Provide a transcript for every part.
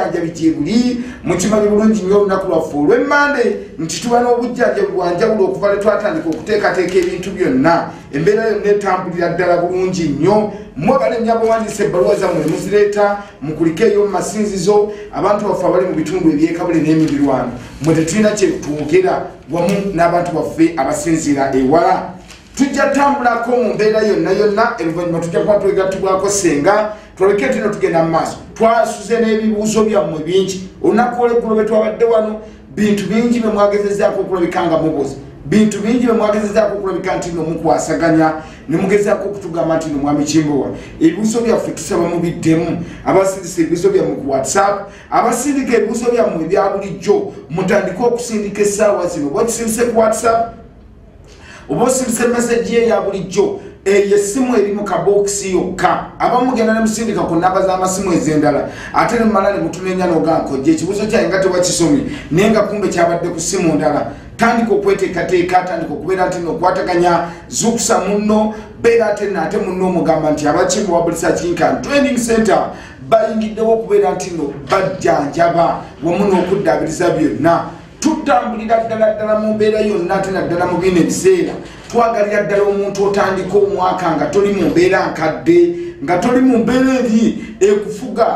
obujjanjabi gye buli mukimanyi bulungi nnyo olunaku lwaffe olw'emmande nti tuba n'obujjanjabi bwa njawulo okuva lwe twatandika okuteekateeka ebintu byonna embeera yonna etambulira ddala bulungi nnyo mwebale nyabawandiisa ebbaluwa zammwe muzireeta mukulike eyo mu masinzizo abantu baffe abali mu bitundu ebyekabule n'emibirwano mwe tetulina kyetuwogera wamu n'abantu baffe abasinziira ewala tujja tambulako mu mbeera yonna oluvannyuma tujja kuba twegattibwako senga tulabike tino tugenda mu maaso twasuze n'ebibuuzo byammwe bingi olunaku olweggulo bwe twabadde wano bintu bingi bye mwagezezaako okulabika nga mubuuza bintu bingi bye mwagezezaako okulabika nti no mukwasaganya ne mugezaako okutugamba nti no mwami Kimbowa ebibuuzo byaffe tusaba mubiddemu abasindisa ebibuuzo byammwe ku WhatsApp abasindika ebibuuzo byammwe ebya bulijjo mutandike okusindika essaawa zino oba okisindise ku WhatsApp oba osindise message ye ya bulijjo essimu eri mu kabokisi yokka abamu genda ne musindika ku namba z'amasimu ez'endala ate ne mumala ne mutunenya n'ogankojja ekibuuzo kyange nga tewakisomye naye nga kumbe kyabadde ku ssimu ndala tandika okweteekateeka tandika okubeera nti nokwataganya zukusa munno beera ate nate munno omugamba nti Kimbowa Research and Training Center bayingiddewo okubeera nti no bajjanjaba wamu n'okuddaabiriza byonna tutambulira ddala mu mbeera yonna ate naddala mu bino ebiseera twagalira ddala omuntu otandika omwaka nga toli mu mbeera nkadde nga toli mu mbeera eri ekufuga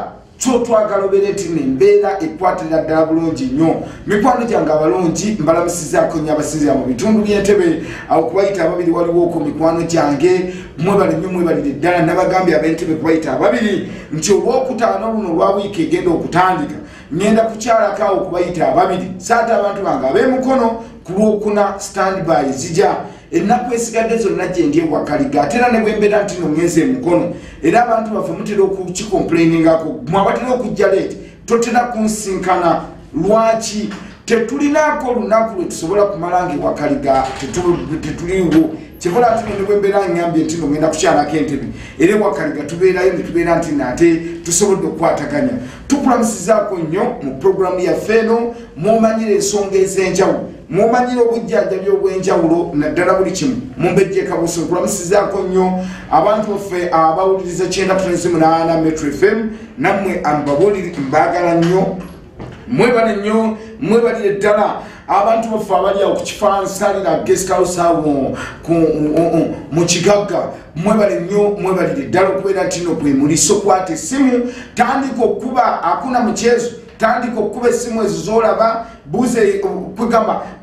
kyo twagala obeera nti nembeera ekwatirira ddala bulungi nnyo mikwano gyange abalungi mbalamusizaako nnyo abasinzira mu bitundu by'Entebbe awo kubayita ababiri waliwooko mikwano gyange mwebale nnyo mwebalire ddala nabagambye ab'Entebbe kubayita ababiri nti olwokutaano luno olwa wiiki egenda okutandika ngenda kukyalako awo kubayita ababiri saate abantu bange ab'emukono ku lwokuna standby zijja ennaku esigadde zonna gye ndi ewakaliga ate era ne bwe mbeera nti nongenze emukono era abantu baffe mutera okukikomplainingako mwabatera okujja leeti totera kunsinkana lwaki tetulinaako olunaku lwe tusobola kumala nga ewakaliga tetuliwo kivola ati ne bwe mbeera ngambye nti nogenda kukyalako Entebbe era ewakaliga tubeerayo ne tubeera nti nate tusobodde okukwataganya tukulamusizaako nnyo mu puroguramu yaffe eno mwomanyire ensonga ez'enjawulo mwomanyire obujjanjabi obw'enjawulo naddala buli kimu mumbejje kabuuso nkulamusizaako nnyo abantu baffe abawuliriza 90.8 Metro FM nammwe mbaagala nnyo mwebale nnyo mwebalire ddala abantu baffe abali awo ku kifansalira guest house awo mu kigagga mwebale nnyo mwebalire ddala okubeera nti no bwe muli sokwata essimu tandika okuba hakuna mchezo tandika okuba essimu ezo z'olaba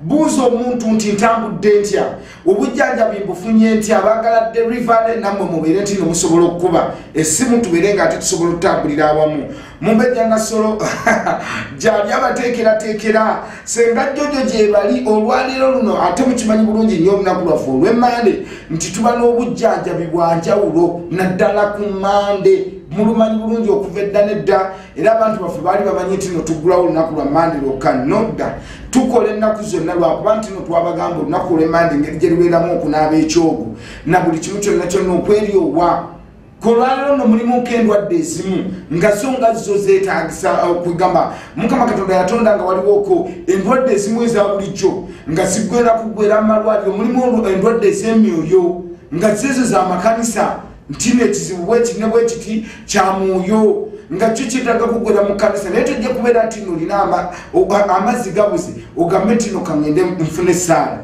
buuza omuntu nti ntambudde ntya obujjanjabi mbufunye ntya abaagala delivery nammwe mubeere nti nomusobola okuba essimu tubeere nga ate tusobola okutambulira awamu mumbejja nasolo gyali abateekerateekera senga jjojo gye bali olwaleero luno ate mukimanyi bulungi nnyo olunaku lwaffe olw'emmande nti tuba n'obujjanjabi bwa njawulo naddala ku mmande mulumanyi bulungi okuva edda nedda era abantu baffe baali bamanyi nti no tuggulawo olunaku lwa mmande lwokka nodda tukola ennaku zonna lwakuba nti no twabagamba olunaku olw'emmande engeri gye lubeeramu okunaaba ekyogo na buli kimu kyonna kyonna okweryowa kolwaleero no mulimu endwadde ezimu nga zo nga zo zeetaagisa okugamba Mukama Katonda yatonda nga waliwooko endwadde ezimu eza bulijjo nga ziggwera kuggwera amalwaliro mulimu endwadde ez'emyoyo nga zezo za makanisa ntine ekizibu bwekiti ne bwekiti kya mwoyo nga kyo kyetaaga kuggwera mu kanisa naye tojja kubeera nti nolina amazzi gabuze ogambe nti no kangende nfune essaala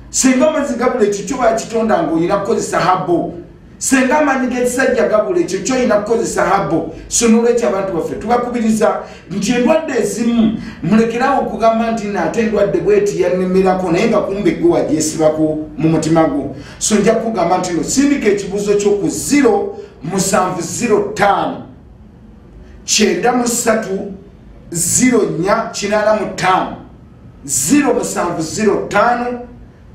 senga amazzi gabula ekyo kyo bakitonda ng'olina kukozesa habo senga amanyi g'ekisajja gabula ekyo kyolina kukozesa habo so n'olwekyo abantu baffe tubakubiriza nti endwadde ezimu mulekerawo okugamba nti naate endwadde bweti yanemerako naye nga kumbe gwe wagyesibako mu mutima gwo so nja kugamba nti no sindika ekibuuzo ky'oku 0705 93 0485 0705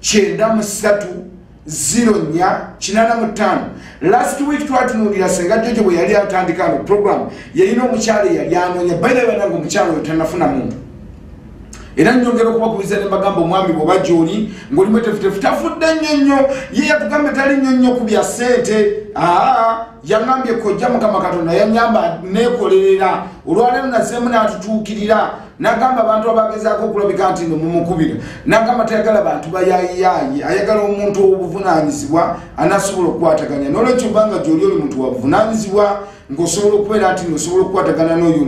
93 0485 last week twatunuulira senga jjojo bwe yali atandika no program yalina omukyala eyali anoonya baira banange omukyala oyo tanafuna muntu era nnyongera okubakubiriza ne mbagamba omwami bw'oba gy'oli ng'oli mwetefutefu tafudde nnyo ye yatugambe tali nnyo ku bya ssente yaŋambye kojja Mukama Katonda yanyamba neekolerera olwaleero nazeemu n'atutuukirira n'agamba abantu abagezaako okulabika nti no mumukubira n'agamba tayagala bantu bayaayiyayi ayagala omuntu ow'obuvunaanyizibwa anasobola okukwataganya n'olwekyo banga gy'oli oli muntu wa buvunaanyizibwa ng'osobola okubeera nti osobola okukwatagana n'oyo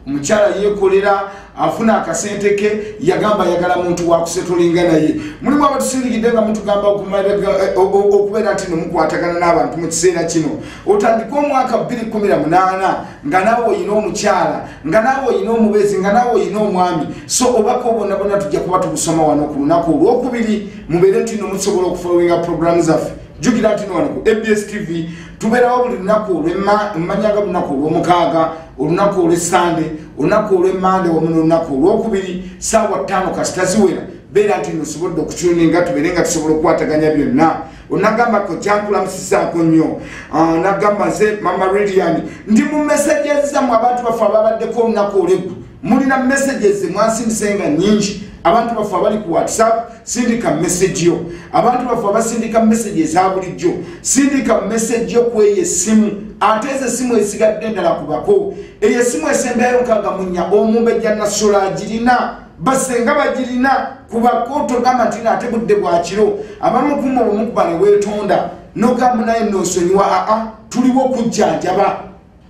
omukyala yeekolera afuna akasente ke yagamba ayagala muntu wakusetolinga naye. Mulimu abatusindikidde nga mutugamba okubeera nti nomukwatagana n'abantu mu kiseera kino. Otandika omwaka 2018 nga naawe oyina omukyala, nga naawe oyina omubezi, nga naawe oyina omwami. So obako bonna bonna tujja kuba tubusoma wano ku lunaku olwokubiri mubeere nti nomusobola okufollowinga programu zaffe. Jjukira nti wano ku ABS TV tubeerawo buli lunaku olw'emmanyanga lunaku olw'omukaaga, olunaku olw'essande, olunaku olw'emmande wamu n'olunaku olwokubiri ssaawa 5 kasita ziwera. Beera nti nosobodde okutuninga tubeere nga tusobola okukwataganya byonna. Onagambako kyankulamusizaako nnyo. Nagamba nze Mama Lilian ndi mu messages zammwe abantu baffe ababaddeko olunaku olw'eggu. Mulina messages mwansindisenga nnyingi. Abantu baffe abali ku WhatsApp sindika message yo. Abantu baffe abasindika message eza bulijjo sindika message yo ku ey'essimu. Ate ezo essimu esigadde endala kubako. Eyo essimu esembayo nkaaga munnya omumbejja nasola agirina. Basenga bagirina kubako togamba nti ate budde bwa kiro. Abamu kumma omukuba ne weetonda. Nogamba naye nosonyiwa tuliwo okujjanjaba.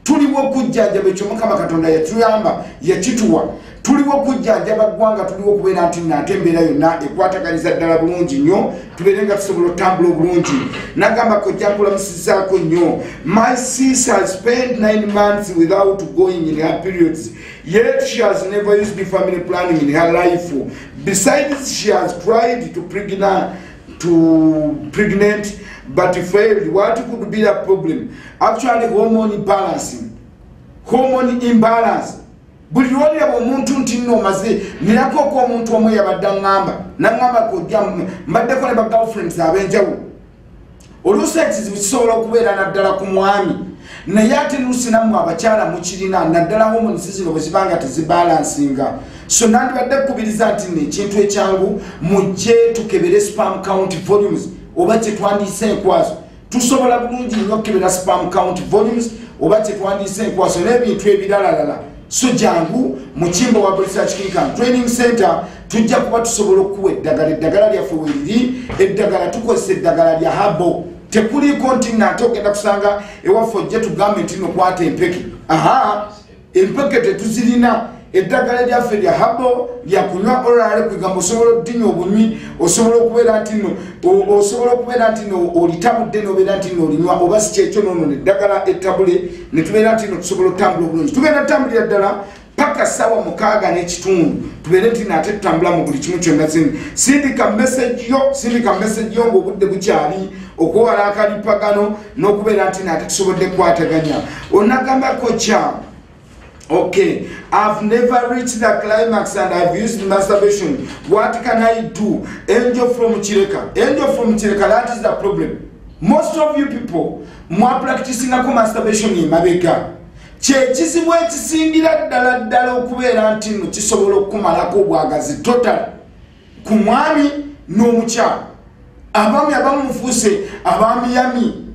Tuliwo okujjanjaba ekyo Mukama Katonda yatuyamba yakituwa. Tuliwo okujjanjaba ggwanga tuliwo okubeera nti nate embeera yonna ekwataganiza ddala bulungi nnyo tubeere nga tusobola otambula obulungi. Nagamba kojjankulamusizaako nnyo. My sis has spent 9 months without going in her periods, yet she has never used the family planning in her life. Besides, she has tried to pregnant but failed. What could be the problem? Actually, hormone imbalance. Buli lwolira omuntu nti nno omaze nirako ko omuntu omwe yabadde ngamba nangamba kujja mbaddeko ne ba girlfriends abenjawulo. Oluusi ekizibu kisobola okubeera naddala ku mwami naye ate luusi nammwe abakyala mukirina naddala hormones zino bwe zibanga tezibalansinga. So nandibadde kubiriza nti nekintu ekyangu mujje tukebere sperm count volumes oba kyetwandiise enkwaso. Tusobola bulungi nnyo okukebera sperm count volumes oba kyetwandiise enkwaso n'ebintu ebiralalala. So jangu mukimbo wa Research Clinical Training Center tujja kuba tusobola okuwa eddagala lyaffe weriri. Eddagala tukozesa eddagala lya habo. Tekuliko nti nate ogenda kusanga ewaffe ojje tugambe nti nokwata empeke. Empeke tetuzirina. Eddagala lyaffe lya habo lyakunywa orale kwegamba osobola oddinya obunywi osobola okubeera nti no olitabudde n'obeera nti n'olinywa oba si kyekyo noono eddagala ettabule ne tubeera nti no tusobola otambula obulungi. Tugenda tambulira ddala paka ssaawa 6:30 tubeere nti nate tutambula mu buli kimu kyonna zino. Sindika message yo ng'obudde bukyali okuwala akalipagano n'okubeera nti nate tusobodde kukwataganya. Onagambako kya okay, I've never reached the climax and I've used masturbation. What can I do? Angel from Chireka, that is the problem. Most of you people more practicing masturbation in mabega. Chekizibu ekisingira ddala okubeera nti no kisobola okumalako obwagazi total ku mwami n'omukyala. Abaami abamu mufuuse abamiyami,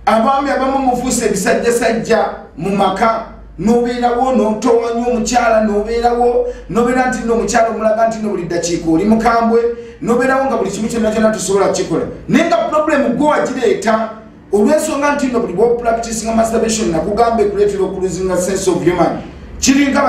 abaami abamu mufuuse ebisajjasajja mu maka. Nobeerawo n'otowanya omukyala nobeera nti n'omukyala omulaga nti no buli ddakiika oli mukambwe nobeerawo nga buli kimu kyonna tusobola kukikola naye nga problem gwe wagireeta olw'ensonga nti no buli bw'opracticing masturbation nakugamba ekuleetera okuluzinga sense of human. Kiringa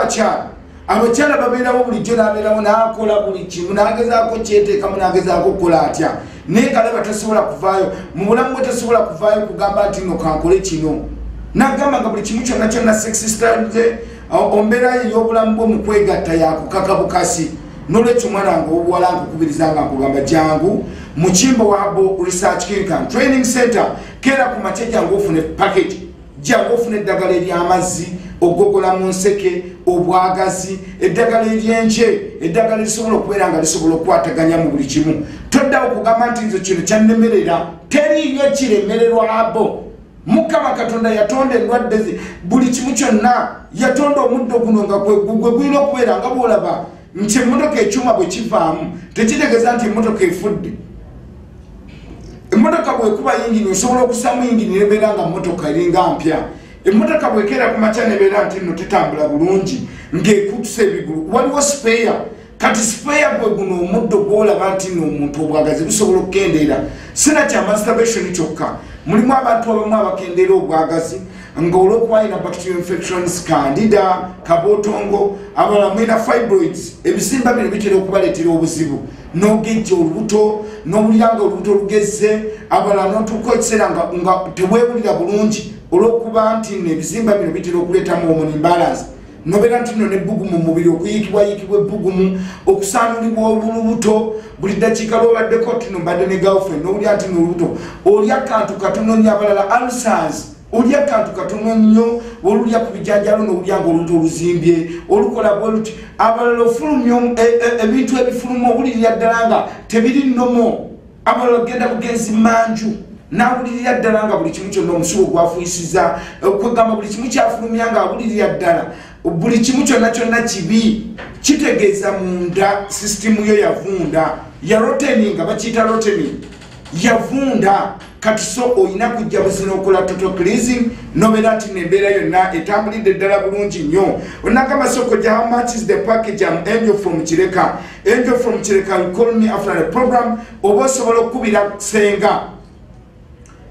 abakyala babeerawo bulijjo n'abeerawo n'akola buli kimu n'agezaako kyeteekamu n'agezaako okukola atya naye kalaba tasobola kuvaayo mu bulamu bwe tasobola kuvaayo kugamba nti no kankole kino. Nagamba nga buli kimu kyonna sex style ombeera ey'obulamu bwo mu kwegatta yakukaka bukasi. N'olwekyo mwana wange obuwala nkukubiriza nga nkugamba jangu mu kimbo wa Habo Research Clinical Training Center keera ku makya jangu ofune package. Jangu ofune eddagala ery'amazzi ogogola mu nseke obwagazi eddagala ery'enje eddagala lisobola okubeera nga lisobola okukwataganya mu buli kimu. Toddawo kugamba nti nze kino kyannemerera teriyo kiremererwa Habo. Mukama Katonda yatonda endwadde buli kimu kyonna yatonda omuddo guno nga gwe gulina okubeera nga bw'olaba nti emmotoka ekyuma bwe kivaamu tekitegeeza nti emmotoka efudde. Emmotoka bwekuba yingini osobola okusaamu yingini nebeera nga mmotoka eringa mpya. Emmotoka bwekeera ku makya nebeera nti nno tetambula bulungi ng'ekutusa ebigulu waliwo spare. Kati spare gwe guno omuddo gw'olaba nti nno omuntu obwagazi busobola okukendeera. Sina kya masturbation kyokka. Mulimu abantu abamu abakendeera obwagazi nga olwokuba alina bacterial infections candida kabotongo abalala mwina fibroids ebizimba bino bitera okubaleetera obuzibu n'ogejja olubuto n'owulira nga olubuto lugezze abalala n'otuuka ekiseera nga teweewulira bulungi olw'okuba nti ebizimba bino bitera okuleetamu hormone imbalance nobeera nti nno nebbugumu mu mubiri okuyiikibwayikibwa ebbugumu okusaanulibwa olubuto buli ddakiika lw'obaddeko tino mbadde ne girlfriend n'owulira nti n'olubuto olya kantu katono nnyo abalala ulcers olya kantu katono nnyo olulya ku bijanjalo n'owulya nga olubuto oluzimbye olukola bwe luti abalala ofulumya ebintu ebifuluma owulirira ddala nga tebiri nnomo abalala ogenda bugenzi manju nawulirira ddala nga buli kimu kyonna omusulo gwafuyisiza okwegamba buli kimu kyafulumya nga awulirira ddala buli kimu kyonna kyonna kibi kitegeeza munda sisitimu yo yavunda yaroteni nga bakiyita roteni yavunda kati so oyina kujja buzina okola total cleansing nobeera nti nembeera yonna etambulidde ddala bulungi nnyo onagamba sokojja how much is the package? I'm Angel from Kireka. Angel from Kireka, you call me after the program. Oba osobola okubira senga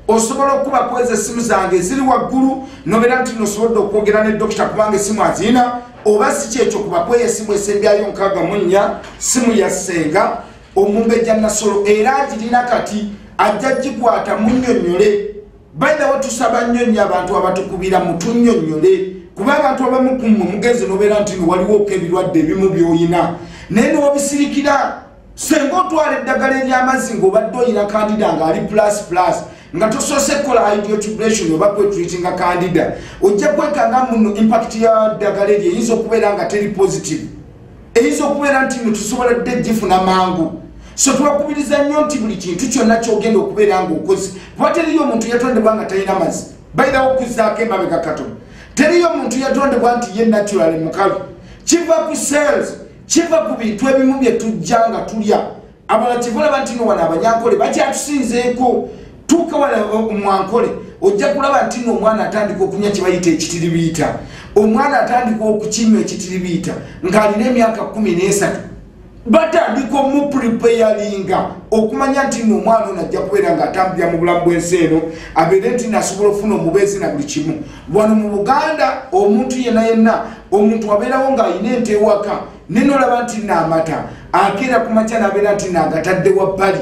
osobola okuba kweza essimu zange ziri waggulu nobeera nti nosobodde okwogera ne dokita kubanga essimu azina oba si kyekyo kuba kweya essimu esembyayo 64 simu ya senga omumbejja nasolo era agirina kati ajja gikwata munnyonnyole bayidawo tusaba nnyonnyo abantu abatukubira mutunnyonnyole kuba abantu abamu kumwe mugezi nobeera nti waliwo ebirwadde ebimu byoyina naye nobisirikira senga otwala eddagala ery'amazzi ng'obadde oyina kandida ng'ali plus nga tosose kola hydrotuburation oba kwetreatinga candida ojja kwekanga muno impact ya ddagala eryo eyinza okubeera nga teri positive eyinza okubeera nti tusobola dde gifuna mangu so twakubiriza nnyo nti buli kintu kyonna kyogenda okubeera ng'okozi kuba teriyo omuntu yatondebwa nga talina mazzi bayirawo okuzzaako emabega katono teriyo omuntu yatondebwa nti ye natural mukalu kiva ku cells kiva ku bintu ebimu bye tujja nga tulya abalala kivalaba nti no wano abanyankole bakyatusinzeeko tuuka wala mwankole ojja kulaba nti no omwana atandika okunywa kibayita ekitiribiita omwana atandika okukinywa ekitiribiita ng'alina emyaka 13 batandika omupreparinga okumanya nti no omwana ono ajja kubeera ng'atambulira mu bulamu bw'ensi eno abeere nti nasobola okufuna omubeezi na buli kimu wano mu Buganda omuntu yenna omuntu abeerawo ng'alina ente ewaka nenolaba nti n'amata akeera ku makya n'abeera nti n'agatadde wabbali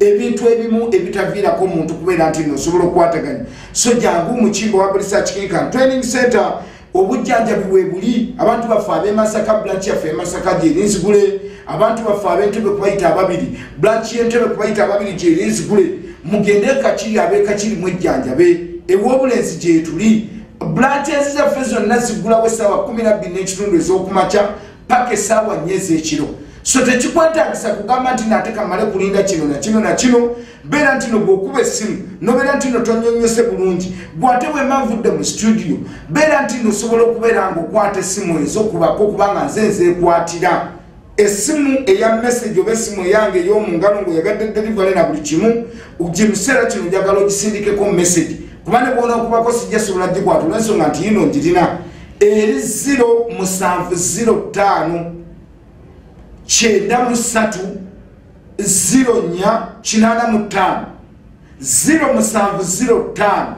ebintu ebimu ebitaviirako omuntu kubeera nti nosobola okukwataganya so jangu mukimbo wa Research Clinic Training Center obujjanjabi bwe buli abantu baffe ab'Emasaka branch yaffe eMasaka gy'erinzigule abantu baffe ab'Entebbe kubayita ababiri branch y'Entebbe kubayita ababiri gy'erinzigule mugende Kakiri ab'Ekakiri mwejjanjabe ew'obulenzi gyetuli branch ezizaffe zonna ziggulawo essaawa 12 ez'okumakya paka essaawa 4 ez'ekiro so tekikwetaagisa kugamba nti nate kamale kulinda kino na kino na kino beera nti no bw'okuba essimu nobeera nti no tonyonyose bulungi bw'ate wemavudde mu studio beera nti nosobola okubeera ng'okwata essimu ez'okubako kubanga nze nzeekwatira essimu eya message oba essimu eyange ey'omungalo ng'oyagadde delivery na buli kimu gye museera kino njagala ogisindikeko message kuba ne bwona okubako sijja sobola gikwata olw'ensonga nti yino ngirina eri 0705 93 0485 0705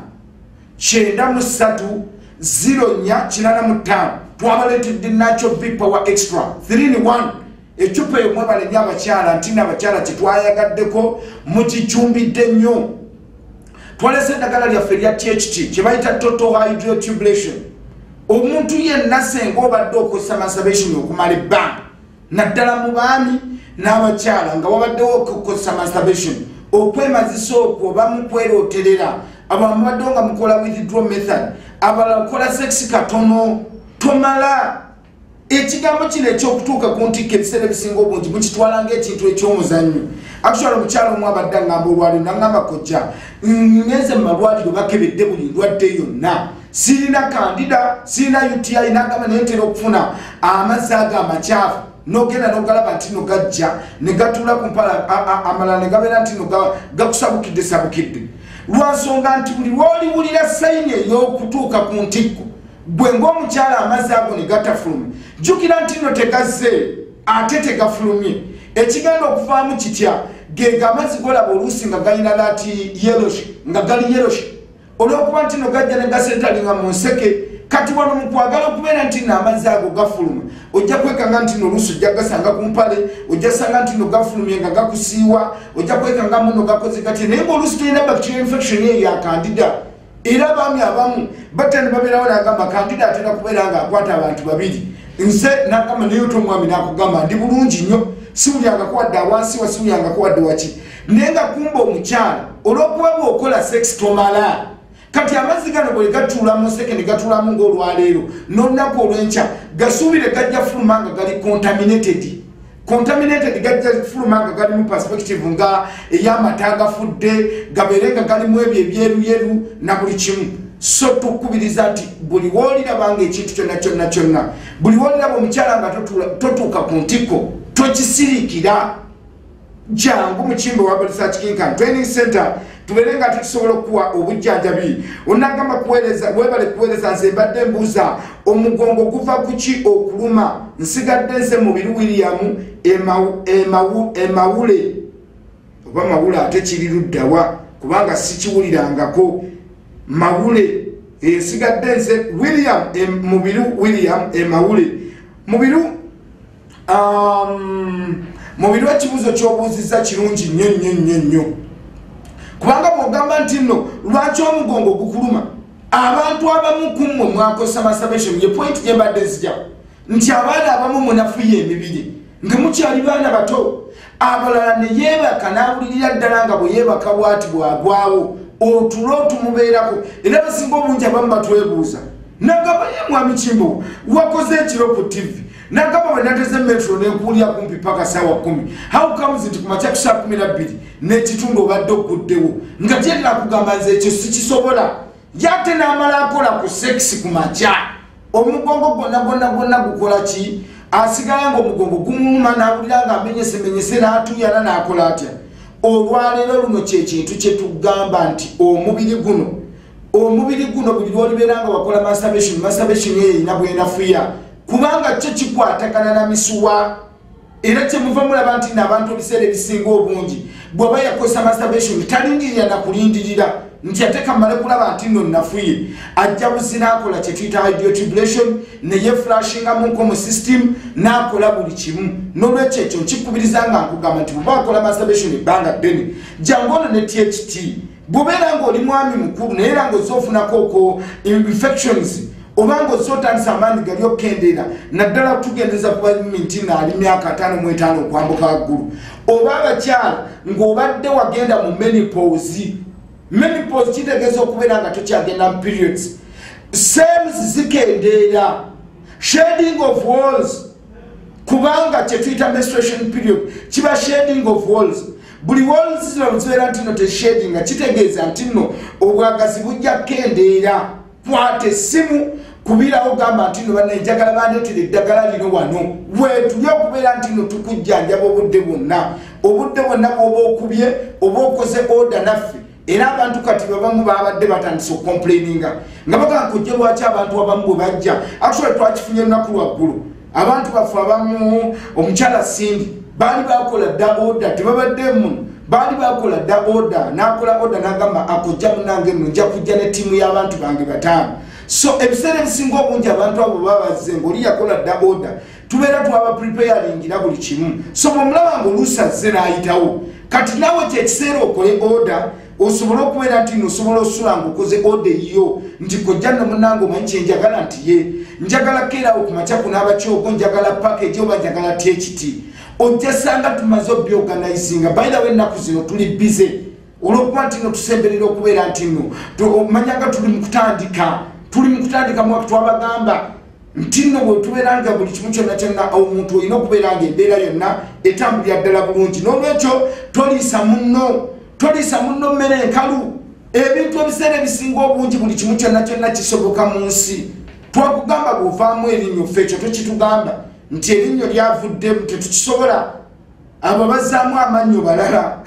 93 0485 twabaleetedde nakyo big power extra 3-in-1 ecupa eyo mwebalenya abakyala nti n'abakyala kyetwayagaddeko mukicumbidde nnyo twalese eddagala lyaffe erya THT kye bayita total hydrotubulation omuntu yenna senga obadde okozesa masturbation okumala ebbanga naddala mu baami n'abakyala nga wabaddewo okukozesa masturbation okwemazisa okwo oba mukwerooterera abamu baddewo nga mukola withdraw method abalala kukola sex katono tomala ekigambo kino ekyokutuuka ku ntikko ebiseera ebisinga obungi mukitwala ng'ekintu eky'omuzannyo actually omukyala omu abadde angamba olwaliro nangamba kojja ngenze mu malwaliro bakebedde buli ndwadde yonna sirina kandida sirina UTI nagamba naye ntera okufuna amazzi ago amakyafu nogenda nogalaba nti no gajja ne gatuula ku mpala amalala ne gabeera nti no gakusabukidde sabukidde lwansonga nti buli lwoliwulira sayini ey'okutuuka ku ntikko gwe ng'omukyala amazzi ago ne gatafulumye jjukira nti no tegazze ate tegafulumye ekigenda okuvaamu kitya ge amazzi golaba oluusi nga galina lati yeroshi nga gali yeroshi olwokuba nti no gajja ne gasentalinga mu nseke kati wano mu kwagala okubeera nti no amazzi ago gafuluma ojja kwekanga nti no oluusi ojja gasanga ku mpale ojja sanga nti no gafulumye nga gakusiiwa ojja kwekanga muno gakoze gatya naye ngaoluusi tulina bacteria infection eyo ya candida era abaami abamu batta ne babeerawo nagamba candida atera kubeera nga akwata abantu babiri nze nagamba naye oti omwami nakugamba ndi bulungi nnyo siwulyangako wadde awansiwa siwulyangako wadde waki naye nga kumba omukyala olwokuba bwokola sex tomala kati amazzi gano bwe gatuula mu nseke ne gatuulamu ng'olwaleero n'olunaku olw'enkya gasuubire gajja fuluma nga gali contaminated gajja fuluma nga gali mu perspective nga ey'amata agafudde gabeere nga galimu ebyo ebyeruyeru na buli kimu so tukubiriza nti buli woolirabanga ekintu kyonna buli wooliraba omukyala nga totuuka ku ntiko tokisirikira jangu mukimbe wa Research Kinkan Training Center tubeere nga tukisobola okuwa obujjanjabi onagamba kuweereza webale kuweereza nze mbadde mbuuza omugongo guva kuki okuluma nsigadde nze mubiri William emawule oba mawule ate kiri luddawa kubanga sikiwulirangako mawule nsigadde nze William mubiri William emawule mubiru mubiri w'ekibuuzo ky'obuuzizza kirungi nnyo kubanga bw'ogamba nti nno lwaki omugongo gukuluma abantu abamu kummwe mwakozesa masturbation ye point gye mbadde nzija nti abaana abamu munafuye emibiri nga mukyali baana bato abalala ne yeebaka n'abulirira ddala nga bwe yeebaka bwati bwagwawo otulo tumubeerako era basinga obungi abamu batwebuuza nagamba ye mwami Kimbo wakoze ekiro ku TV nagamba bwe nateze metro nekuulya kumpi paka sawa 10 how comes nti kumakya ku saa 12 n'ekitundu obadde okuddewo nga gyendera kugamba nze ekyo sikisobola yate n'amala akola ku sex ku makya omugongo gwonna gukola ki asigala nga omugongo gumuluma n'abulira nga amenyesemenyese n'atuyala n'akola atya olwaleero luno kyekintu kye tugamba nti omubiri guno buli lwolibeera nga wakola masturbation eyo erina bwenafuya kubanga kyo kikwatagana na misuwa era kyemuva mulaba nti n'abantu ebiseera ebisinga obungi bw'oba yakozesa masturbation talindirira nakulindirira nti ate kamale kulaba nti nno nafuye ajja buzi n'akola kye tuyita hydrotribulation neye flashingamu nko system n'akola buli kimu n'olwekyo ekyo nkikubiriza nga nkugamba nti bw'oba wakola masturbation ebbanga ddene jangu ono ne THT bw'obeera ng'oli mwami mukulu naye era ng'ozoofunako infections obanga ozotandisa amaanyi gali okkendeera naddala tugendeza kuba minti naali myaka 55 okwambuka waggulu oba abakyala ng'obadde wagenda mu menopause kitegeeza okubeera nga tokyagenda mu periods cells zikendeera shading of walls kubanga kyetuyita menstruation period kiba shading of walls buli walls zino zibeera nti no teshading nga kitegeeza nti nno obwagazi bujja kendeera kwate simu kubirawo gamba nti no banenjagala bandeetera eddagala lino wano wetuli okubeera nti no tukujjanjaba obudde bwonna bw'oba okubye oba okoze order naffe era abantu kati babamu babadde batandise okomplaininga nga bagamba kujja lwaki abantu abamu bwe bajja actually twakifunye lunaku lwaggulu abantu baffe abamu omukyala Sindi baali bakola dda order tebabadde muno baali bakola dda order n'akola order n'agamba akojja munange nno nja kujja ne ttiimu y'abantu bange 5 so ebiseera ebisinga obungi abantu abo babazze ng'oli yakola dda order tubeera twaba preparingira buli kimu so bw'omulaba ng'oluusi azze n'ayitawo kati nawe kyekiseera okole order osobola okubeera nti nosobola osula ng'okoze order yo nti kojja nno munnange omanyi kyenjagala nti ye njagala keerawo ku makya kunaabakyogo njagala package oba njagala THT ojja sanga tumaze obyorganizinga by the way ennaku zino tuli busy olwokuba nti no tusemberera okubeera nti no omanyanga tuli mu kutandika mwaka twabagamba nti nno bwe tubeera nga buli kimu kyonna omuntu olina okubeera nga embeera yonna etambulira ddala bulungi n'olwekyo toliisa munno mmere enkalu ebintu ebiseera ebisinga obungi buli kimu kyonna kisoboka mu nsi twakugamba bw'ovaamu erinnyo ffe ekyo tokitugamba nti erinnyo lyavuddemu tetukisobola abo bazzaamu amannyo balala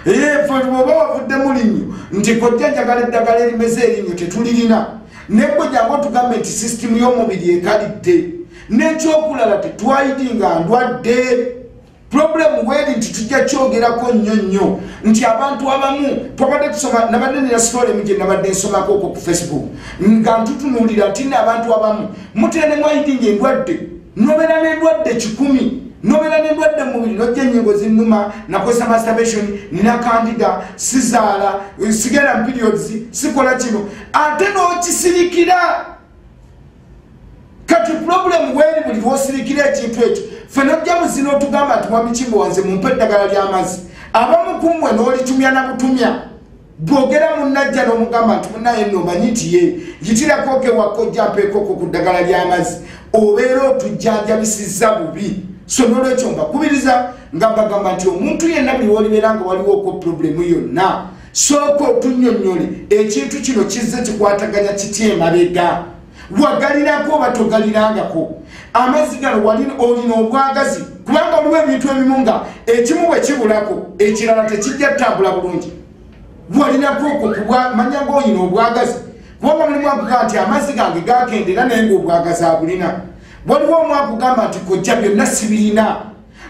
ffe bw'oba wavuddemu linnyo nti kojja njagala eddagala erimeze erinnyo tetulirina nebwe jangu otugambe nti sisitimu y'omubiri ekalidde n'ekyokulala tetwayidinga ndwadde problem weri nti tujja kyogerako nnyo nti abantu abamu twabadde tusoma nabadde nina story mije nabadde nsomako ku Facebook nga ntutunuulira nti abantu abamu mutende mwayidinga endwadde nobera n'endwadde 10 nobera n'endwadde mubiri nojja ennyingo zinnuma nakozesa masturbation nina candida sizaala sigera periods sikola kino ate n'okisirikira kati problem weri buli lwosirikira ekintu ekyo fenojja muzina otugamba nti mwamikimbo wanze mumpe eddagala ly'amazzi abamu kumwe n'olitumya na butumya bwogera munnajja n'omugamba nti munaye nno omanyi nti ye yitirako ke wakojja mpeekoko ku ddagala ly'amazzi obeera otujjanjabisizza bubi so n'olwekyo mbakubiriza nga mbagamba nti omuntu yenna buli wolibeera nga waliwooko problemu yonna sooka otunnyonnyole ekintu kino kizze kikwataganya kitya emabega wagalirako oba togalirangako amazzi gano olina obwagazi kubanga waliwo ebintu ebimu nga ekimu bwe kibulako ekirala tekijja ttambula bulungi walinako okwo manya ng'olina obwagazi kubanga mulimu akugamba nti amazzi gange gakendera naye ng'obwagazi abulina waliwo omu akugamba nti kojja byonna sibirina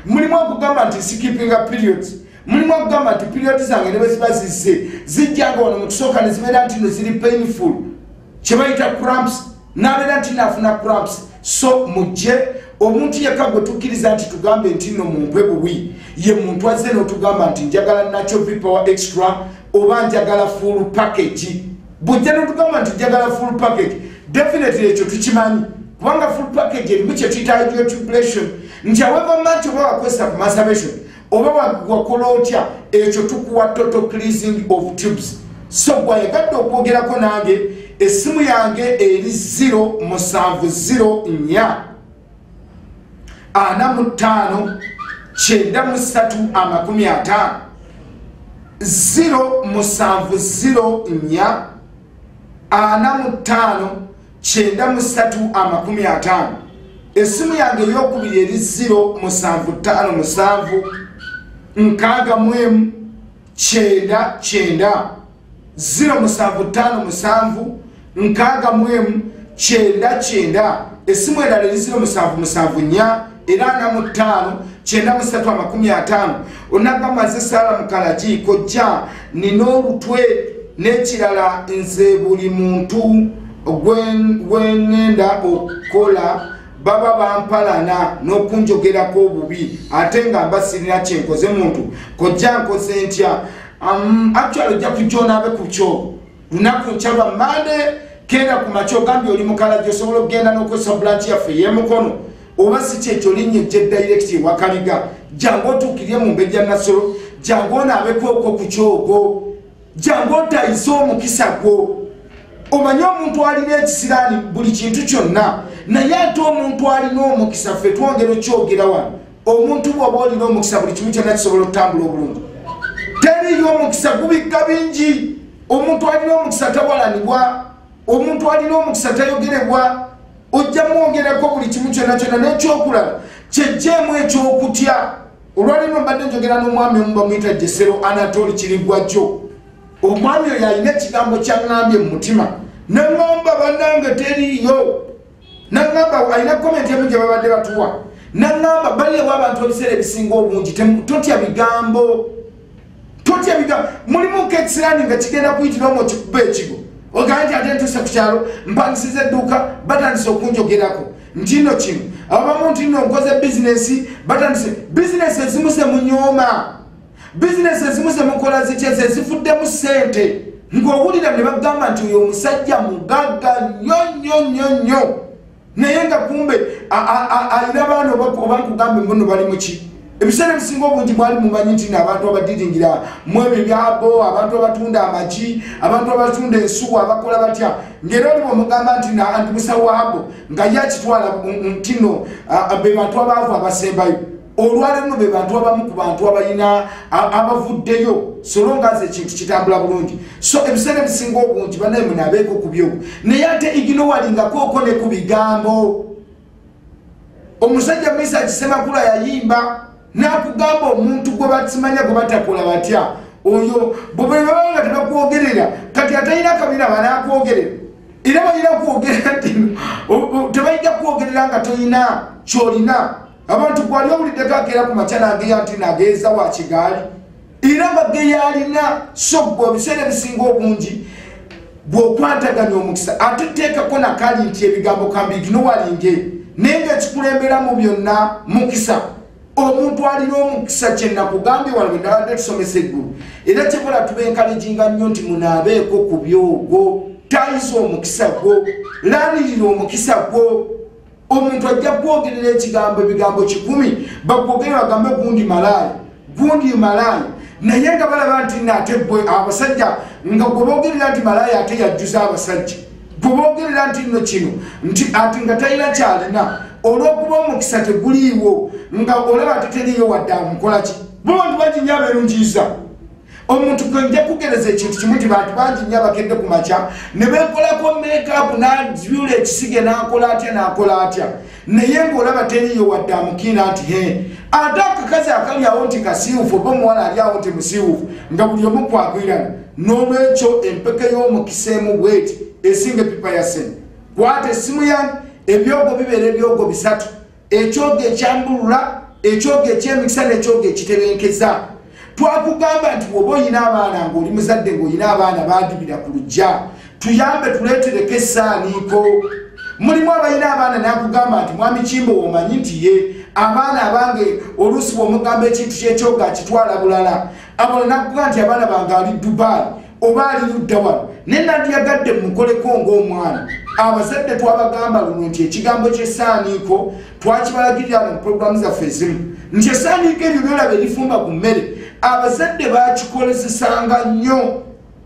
mulimu akugamba nti skippinga periods mulimu akugamba nti periods zange ne bwe ziba zizze zijjanga wano mu kusooka ne zibeera nti no ziri painful kye bayita cramps n'abeera nti naafuna cramps so mujje omuntu yekka gwe tukkiriza nti tugambe nti nno mumpe buwi ye muntu azze n'otugamba nti njagala nakyo vipower extra oba njagala full package bujja n'otugamba nti njagala full package definitely ekyo tukimanyi kubanga full package erimu kye tuyita hydrotublation nti however much oba wakozesa ku masturbation oba wakola otya ekyo tukuwa total cleansing of tubes so gwayagadde okwogerako nange esimu yange eri 070 45 93 070 45 93 esimu yange eyokubiri eri 075 65 99 075 65 esimu endala eri 077 era 45 onagamba nze Saala Mukalagi kojja nina olutwe n'ekirala nze buli muntu gwengenda okukola baba bampalana n'okunjogerako obubi ate nga mbasirina kyenkoze muntu kojja nkoze ntya actually ojja kujja onaabe ku kyo lunaku nkyalwa Monday kenda ku makyo gambye oli Mukalagi osobola okugenda n'okozesa branch yaffe ey'emukono oba si kyekyo linnya ejje direct ewakaliga jangu otuukirye mu mbejja Nasolo jangu onaabeko okwo ku kyogo jangu otayise omukisa gwo omanye omuntu alina ekisiraani buli kintu kyonna naye ate omuntu alina omukisa ffe twongera okyogera wano omuntu bw'oba olina omukisa buli kimu kyonna kisobola okutambula obulungi teriyo omukisa gubikka bingi omuntu alina omukisa tawalanibwa omuntu alina omukisa tayogerebwa ojja mwongerako buli kimu kyonna kyonna n'ekyokulala kyejjeemu ekyokutya olwalino mbadde njogera n'omwami omu bamuyita Jesero Anatoli Kirigwajjo omwami oyo alina ekigambo kyaŋŋambye mu mutima naŋŋamba bannange teriyo naŋŋamba alina komenti emu gye babadde batuwa naŋŋamba balirewo abantu ebiseera ebisinga obungi totya bigambo mulimu nk'ekisiraani nga kigenda kuyitira omu okikuba ekigo ogamba nti ate ntuse ku kyalo mpangisiza edduuka batandise okunjogerako nti nno kino abamu nti nno nkoze bizinesi batandise bizinesi ezimu ze munyooma bizinesi ezimu ze mukola zitya ze zifuddemu ssente ng'owulira ne bagamba nti oyo omusajja mugagga nnyo naye nga kumbe alina baana oba nkugambe mbuno bali muki ebiseera ebisinga obungi mwali mumanyi nti n'abantu abadiringira mu ebyo byabo abantu abatunda amagi abantu abatunda ensuwa abakola batya ng'era oli bw'omugamba nti ndi musawo waabo nga yakitwala ntino be bantu abaavu abasembayo olwaleero nno be bantu abamu ku bantu abalina abavuddeyo solonga nze ekintu kitambula bulungi so ebiseera ebisinga obungi bannaye munaabeeko ku byogo naye ate iginowalingako ne ku bigambo omusajja Misa Kisemakula yayimba n'akugamba omuntu gwe batimanya gwe batakola batya oyo bwe baba nga tebakwogerera kati atalina kabina banakwogerera era balina kwogera nti tebalina kwogerera nga tolina kyolina abantu gwali owuliddeko akeera ku makya nageya nti nageeza wa kigaali era bageya alina sobbo ebiseera ebisinga obungi bw'okwataganya omukisa ate teekako nakali nti ebigambo kambigino walinge naye nga kikulembera mu byonna mukisa omuntu alina omukisa kyenakugambye wano bwe ndabadde tusomesa eggulu era kyebula tubenkalejinga nnyo nti munaabeeko ku byogo tayiza omukisa gwo lanirira omukisa gwo omuntu ajja kwogerera ebigambo 100 bakwogerera bagambe gundi malaaya naye nga balaba nti nate bwe abasajja nga gwe boogerera nti malaaya ate yajjuza abasajja gwe boogerera nti nno kino nti ati nga talina kyalina olw'okuba omukisa teguliiwo nga olaba teteriyo wadde amukola ki bobantu bangi nnyo abeerungiiza omuntu kwenja kugereza ekintu kimu nti bantu bangi nnyo abakedde ku makya ne beekolako makeup n'abyula ekisige n'akola atya naye ng'olaba teriyo wadde amukiina nti ate akakazi akali awo nti kasiiwufu oba omuwala ali awo nti musiiwufu nga buli omu kwagwirana n'olwekyo empeke y'omukisa emu bweti esinga epipa ya sene kwata essimu yange ebyogo bibeera ebyogo 3 ekyogo ekyambulula ekyogo ekyemikisa n'ekyogo ekitebenkeza twakugamba nti bw'oba oyina abaana ng'oli muzadde ng'olina abaana baadibira ku lujja tuyambe tuleetereko essaaniiko mulimu abalina abaana nakugamba nti mwami Kimbo omanyi nti ye abaana abange oluusi bw'omugamba ekintu ky'ekyogo akitwala bulala abona nakugamba nti abaana bange ali Dubai oba ali ludda wano ne nandiyagadde mukoleko ng'omwana abazadde twabagamba luno nti ekigambo ky'essaaniiko twakibalagirira mu puroguramu zaffe ezimu nti essaaniiko eryo lyolaba erifumba ku mmere abazadde bakikolesesanga nnyo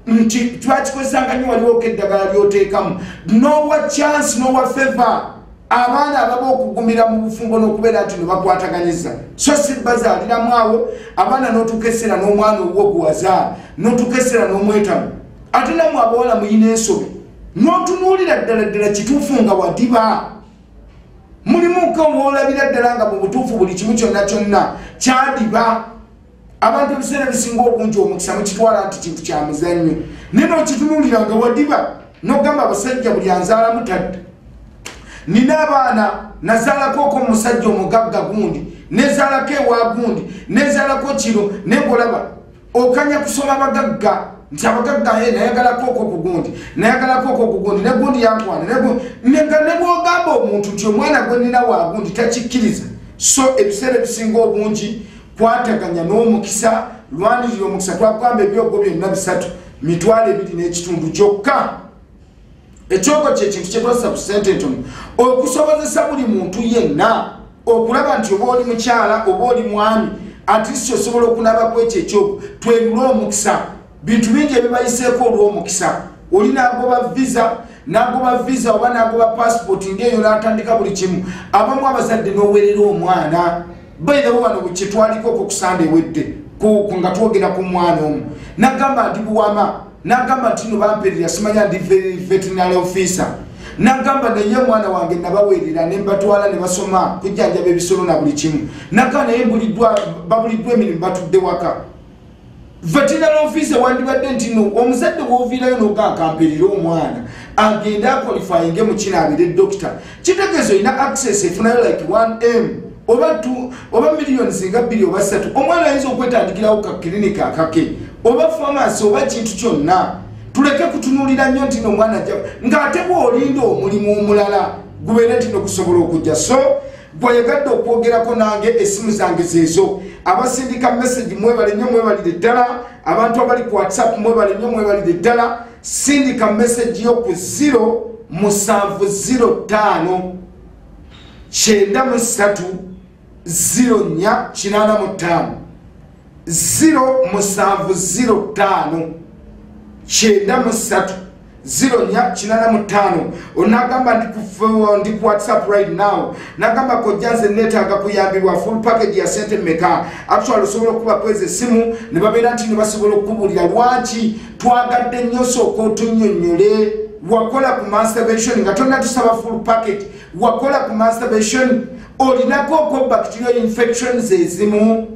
nti twakikozesanga nnyo waliwo eddagala lyoteekamu n'owa chance n'owa favor abaana ababa okugumira mu bufumbo n'okubeera nti nebakwataganyiza so sibazaaliramu awo abaana n'otukesera n'omwana owwo gwewazaala n'otukesera n'omwetamu ate namu abawala muyina ensobe n'otunuulira ddala kituufu nga wadiba mulimu kawolabira ddala nga mu butuufu buli kimu kyonna kyadiba abantu ebiseera bisinga obungi omukisa mukitwala nti kintu kya muzannyo naye n'okitunuulira nga wadiba n'ogamba abasajja buli anzaalamu tadda nina abaana nazaalako omusajja omugagga gundi nezaalako ewa gundi nezaalako kiro negolaba okanya kusoma abagagga nti abagagga nayagalako ku gundi negundi yankwana nga nebwogamba omuntu nti omwana gwe nina wa gundi takikkiriza so ebiseera ebisinga obungi kwataganya n'omukisa lwanirira omukisa twagamba ebyogo byonna 3 mitwalo 2.5 kyokka ekyogo kyekintu kyetwasa ku sente entono okusobozesa buli muntu yenna okulaba nti oba oli mukyala oba oli mwami atlist osobola okunabako ekyo ekyogo twelula omukisa bintu bingi ebibayiseeko olw'omukisa oli nagoba visa oba nagoba passport ngeeyo n'atandika buli kimu abamu abazadde n'owerera omwana bairabo bano kyetwaliko ku kusanda ewedde nga twogera ku mwana omu nagamba nti buwama nagamba nti no bamperera simanya ndi veterinary officer nagamba naye mwana wange nabawerera ne mbatwala ne basoma kujjanjaba ebisolo na buli kimu nagamba naye babuliddwa emirimu batudde waka veterinary officer wandibadde nti no omuzadde wooviirayo nogakamperera omwana agenda akwalifyinge mu kinaabire doctor kitegeezo ina access efunayo like 1M oba millions nga 2 oba 3 omwana ayinza okwetandikirawo ka clinic akake oba pharmacy oba kintu kyonna tuleke kutunuulira nnyo nti n'omwana ajja ng'ate bw'olinda omulimu omulala gubeere nti nokusobola okujja so bwayagadde okwogerako nange essimu zange zeezo abasindika message mwebale nnyo mwebalire ddala abantu abali ku WhatsApp mwebale nnyo mwebalire ddala sindika message yo ku 0705 93 0485 0705 93 0485 onagamba ndi ku WhatsApp right now nagamba ko janze netaaga kuyambibwa full package ya sente meka actually osobola okuba kweze esimu ne babeera nti ne basobola okubulira lwaki twagadde nnyo sooka otunnyonnyole wakola ku masturbation nga tonna tusaba full package wakola ku masturbation olinako bacterial infections ezimu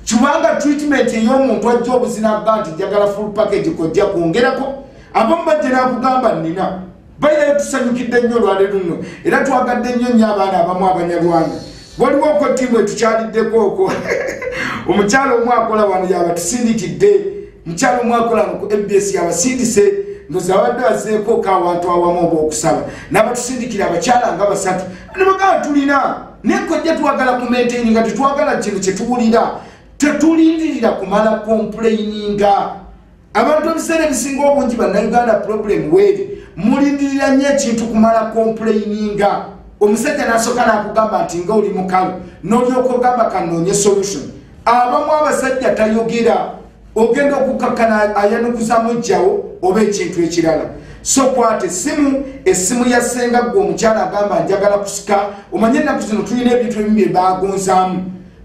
kubanga treatment ey'omuntu ajja obuzina bwanti njagala full package kojja kwongerako abamu bajja nakugamba nina bairayo tusanyukidde nnyo olwaleero luno era twagadde nnyo nnyo abaana abamu abanyarwanda waliwo ko timu tukyaliddeko okwo omukyalo omwakola wano yabatusindikidde mukyalo omwakola ku MBS yabasindise ndozawadde azeeko kawantu awamu okusaba n'abatusindikira abakyala nga basatu nebagala tulina nekojja twagala ku maintain nga tetwagala kino kyetuwulira tetulindirira kumala complaininga abantu ebiseera ebisinga obungi bannayuganda problem weeri mulindirira nnyo ekintu kumala complaininga omusajja n'asooka n'akugamba nti nga oli mukalu n'olyoka ogamba kanoonye solution abamu abasajja tayogera ogenda okukakkana ayanukuza mujjawo oba ekintu ekirala so kwata essimu ya ssenga gwe omukyala agamba njagala kusika omanye ennaku zino tulina ebintu ebimu bye baagonzaamu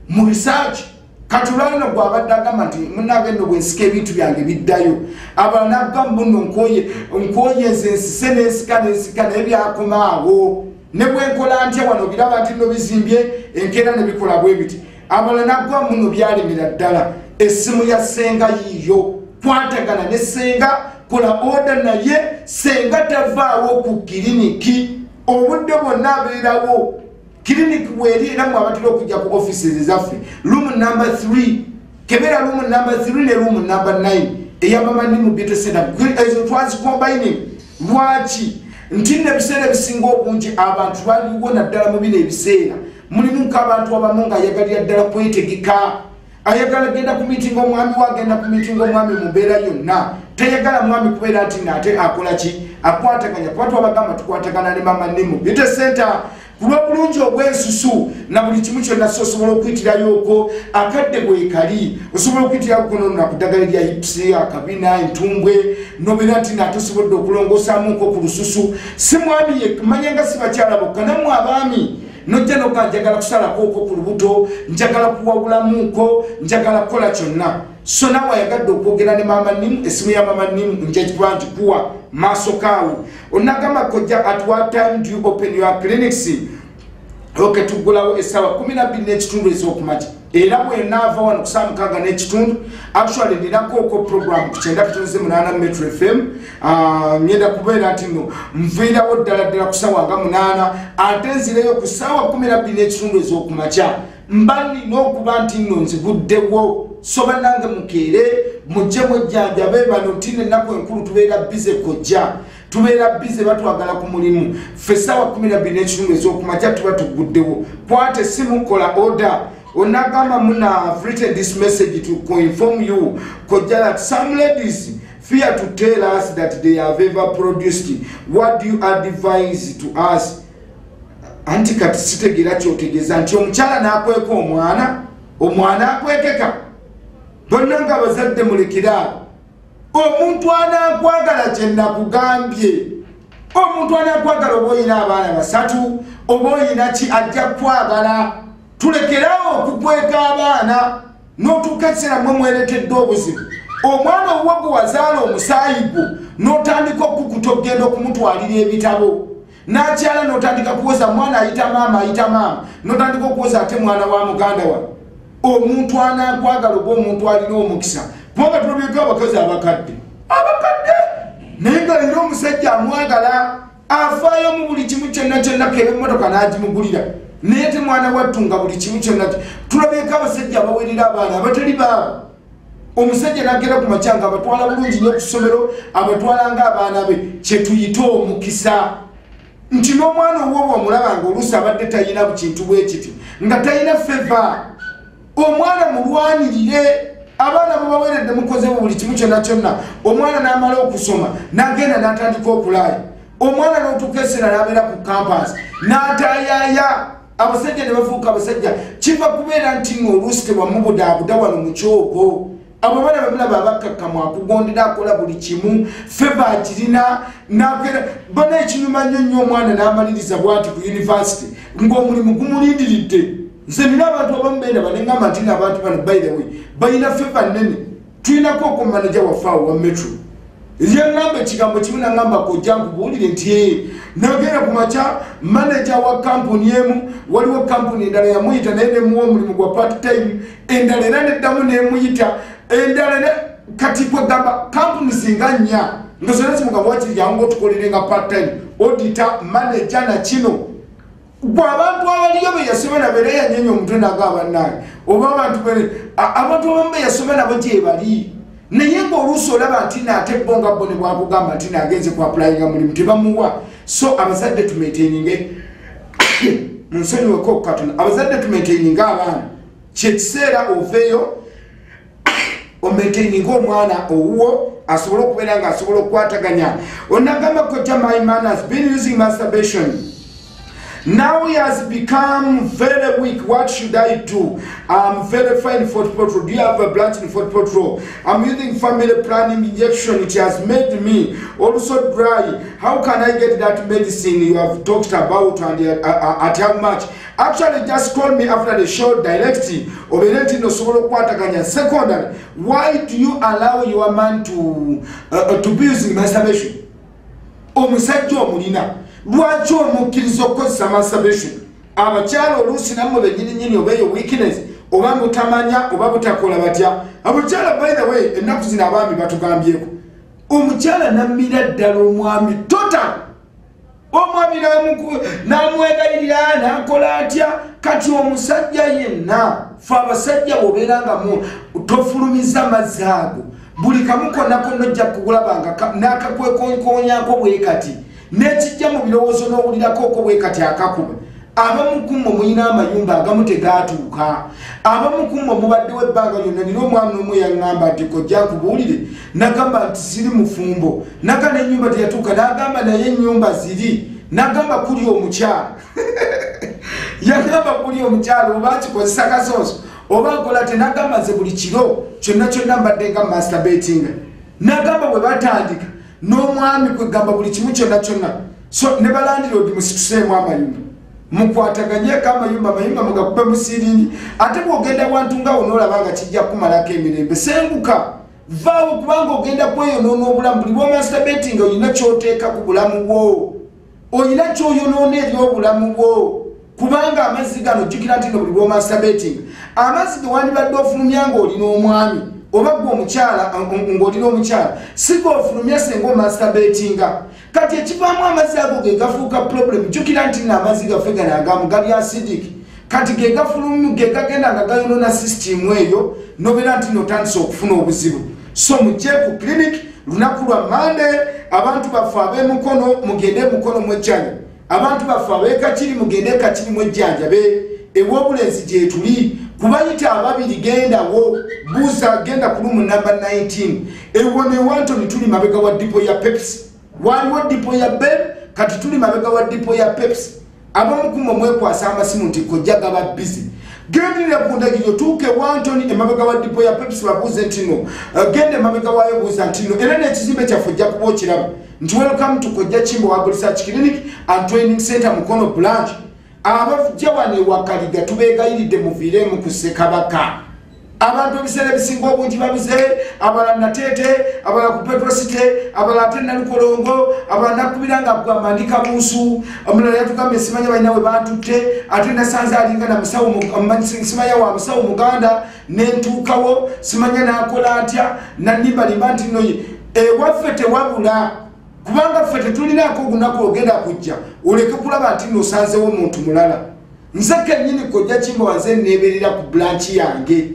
mu research katulano gwe abadde agamba nti munagenda bwensika ebintu byange biddayo abalala nagamba muno nkooye nze nsise n'ensika naye byakomaawo ne bwenkola ntya wano biraba nti no bizimbye enkeera ne bikola bwe biti abalala nagamba muno byalemera ddala essimu ya ssenga yiyo kwatagana ne ssenga kola oda naye senga tavaawo ku kiriniki obudde bwonna abeerawo kiriniki bweri era mwe abatera okujja ku offices zaffe room number 3 kebera room number 3 ne room number 9 eyamamani mu bito center ezo twazikombining lwaki nti n'ebiseera ebisinga obungi abantu baliwo naddala mu bino ebiseera mulimu nk'abantu abamu ng'ayagalira ddala kwetegeka ayagala genda ku meeting omwami wagenda ku meeting omwami mubeera yonna tayagala mwami kubeera nti nate akola ki akwataganya kwatu abagamba tukwatagana ne mama nemu bite center kulwa bulungi obwensusu na buli kimu kyonna osobola okuyitirayo okwo akadde bwekali osobola okuyitirayo kuno nakudagala lya hips akabina entumbwe nobeera nti nate osobodde okulongosaamuko ku lususu si mwami ye manyanga si bakyala bokka nammwe abaami nojja noga njagala kusalakoko ku lubuto njagala kuwabulamuko njagala kukola kyonna so naawe ayagadde okwogera ne mama nimu essimu ya mama nimu njagikuba nti kuwa maaso kaawe onagamba kojja at what time do you open your clinics okay tugulawo essaawa 12:30 ez'okumakya era bwenaava wano ku saa 6:30 actually ninako oko program ku 9:8 Metro FM ngenda kubeera nti no nviirawo ddala ku ssaawa nga 8 ate nzireyo ku ssaawa 12:30 ez'okumakya mba nina okuba nti nno nzibuddewo so bannange mukeere mujje mujjanjabe bano nti n'ennaku enkulu tubeera bize kojja tubeera bize batwagala ku mulimu ffe ssaawa 12:30 ez'okumakya tuba tuguddewo kwata essimu kola order onagamba muna I've written this message to inform you kojja that some ladies fear to tell us that they have ever produced. What do you advise to us? Anti kati sitegera kyotegeza nti omukyala n'akweka omwana akwekeka bonna nga bazadde mulekera omuntu anakwagala kye nakugambye omuntu anakwagala oba oyina abaana 3 oba oyina ki ajja kwagala tulekerawo okukweka abaana n'otukaseera mwe mwerekedde obuzibu omwana owagwe wazaala omusaayi gwo n'otandika okukuta okugenda okumutwalira ebitabo n'akyala n'otandika kuwoza mwana ayita maama n'otandika okuwoza ate mwana wa muganda wa omuntu anakwagala oba omuntu alina omukisa kubanga tulabyeeko abakazi abakadde naye nga leero omusajja amwagala afaayo mu buli kimu kyonna kera emmotoka n'agimugulira naye te mwana wattunga buli kimu kyonna tulabyeeko abasajja abawerera abaana abatali baabo omusajja nagera ku makyanga abatwala bulungi nnyo ku ssomero abatwala ng'abaana be kyetuyita omukisa nti n'omwana owobwa omulaba nga oluusi abadde talina bukintu bwe kiti nga talina feva omwana mulwanirire abaana babaweredde mukozewo buli kimu kyonna omwana n'amala okusoma n'agenda n'atandika okulaaya omwana n'otukeesera n'abeera ku campus n'atayaaya abasajja ne bafuuka abasajja kiva kubeera nti ng'oluusi tebamubudaabuda wano mu kyogo abo bana bamulaba abakkakkamu akugondera akola buli kimu feva akirina n'akeera bana ekinyuma nnyo omwana n'amaliriza bw'ati ku university ng'omulimu gumulindiridde nze nina abantu abamu beera baneŋŋamba nti n'abantu bano by the way balina feva nnene tulinako okumanaja wafaawo wa metro yaŋŋamba ekigambo kimu naŋŋamba kojja nkubuulire nti nagenda ku makya manaja wa kampuni emu waliwo kampuni endala yamuyita naye nemuwa omulimu gwa part time endala era neddamu nemuyita endala kati kwegamba kampuni zinga 4 nga zonna zimugamba wakiri jangu otukolere nga part time odita manaja na kino abantu abaliyo be yasoma na bere yanyenye omutwe nagaba naye oba abantu bambe yasoma nabo gye bali naye ng'oluusi olaba nti naate bonga bone bwakugamba nti nagenze ku applyinga mulimu tebamuwa. So abazadde tumaintaininge nsonyiweko katona abazadde tumaintaininga abaana kyekiseera oveeyo omaintaininga omwana owuwo asobola okubeera nga asobola okukwataganya. Onagamba kojja my man has been using masturbation. Now he has become very weak. What should I do? I'm very fine for petrol. Do you have a branch in Fort Petrol? I'm using family planning injection. It has made me also dry. How can I get that medicine you have talked about and at how much? Actually, just call me after the show directly. Secondly, why do you allow your man to be using masturbation? Lwaki omukkiriza okukozesa masturbation? Abakyala oluusi namwe bennyininyini oba eyo weakness oba mutamanya oba butakola batya. Abakyala by the way ennaku zino abaami batugambyeko omukyala nammira ddala omwami total omwami namwegayirira nakola atya. Kati omusajja yenna fe abasajja bwobeera nga tofulumiza amazzi ago buli kamu konna konna ojja kugulabanga n'akakwekonkoonyako bwe kati nekijja mu birowoozo n'owulirako oko bwe kati akakuba. Abamu ku mmwe muyina amayumba agamu tegaatuuka. Abamu ku mmwe mubaddewo ebbanga lyonna. Nina omwami omu yaŋŋamba nti kojja nkubuulire, nagamba nti ziri mufumbo naga n'ennyumba teyatuuka, n'agamba naye ennyumba ziri, n'agamba kuli omukyala yagamba kuli omukyala oba kikozesa kasooso oba nkola te, n'agamba nze buli kiro kyonna kyonna mbadde nga masturbating. N'agamba bwe batandika n'omwami kwegamba buli kimu kyonna kyonna. So ne balandiroodi musituseemu amayumba mukwataganyeko amayumba mugakube musiirini. Ate bw'ogenda wantu nga onoolaba nga kijja kumalako emirembe senguka vaawo, kubanga ogenda kweyonoona obulamu. Buli bw'omasturbating olina ky'oteeka ku bulamu bwo, olina ky'oyonoona eri obulamu bwo, kubanga amazzi gano jjukira nti no buli bw'omasturbating amazzi ge wandibadde ofulumya ng'olina omwami oba gwe omukyala ng'olina omukyala si g'ofulumya senga omasturbatinga. Kati ekivaamu amazzi ago ge gafuuka problem. Jjukira nti n'amazzi gaffe gano agamu gali acidic. Kati ge gafulumu ge gagenda nga gayonoona sisitimu eyo nobeera nti notandisa okufuna obuzibu. So mujje ku clinic lunaku lwa Monday. Abantu baffe ab'emukono mugende emukono mwejjanja, abantu baffe ab'ekakiri mugende ekakiri mwejjanjabe. Ew'obulenzi gye tuli kubayita ababiri gendawo buuza genda ku lumu namba 19 ewo ne Wantoni tuli mabega wa dipo ya Pepsi. Waliwo dipo ya Bell, kati tuli mabega wa dipo ya Pepsi. Abamu ku mmwe mwekwasa amasimu nti kojja gaba busy. Gendera ku ndagiro tuuke Wantoni emabega wa dipo ya Pepsi babuuze nti no, gende mabega wayo buuza nti no, era n'ekizimbe kyaffe ojja kuba okiraba nti welcome to Kojja Kimbo Herbal Research Clinic and Training Center Mukono branch. Abajja wano ewakaliga tubeegayiridde muviiremu ku Ssekabaka. Abantu ebiseera ebisinga obungi babuze, abala Nateete, abala ku Petrosite, abala ate Nalukolongo, abala nakubira nga gwamandika buusu, omulala yatugamba simanya balina we batutte, ate nasanze alinga na musawo simanya wa musawo Muganda nentuukawo simanya nakola atya nanimbalimba nti no ewaffe tewabula. Kubanga ffe tetulinaako ogunaku ogenda kujja oleke kulaba nti nosanzewo omuntu mulala. Nze kennyini Kojja Kimbo wanze neeberera ku branch yange,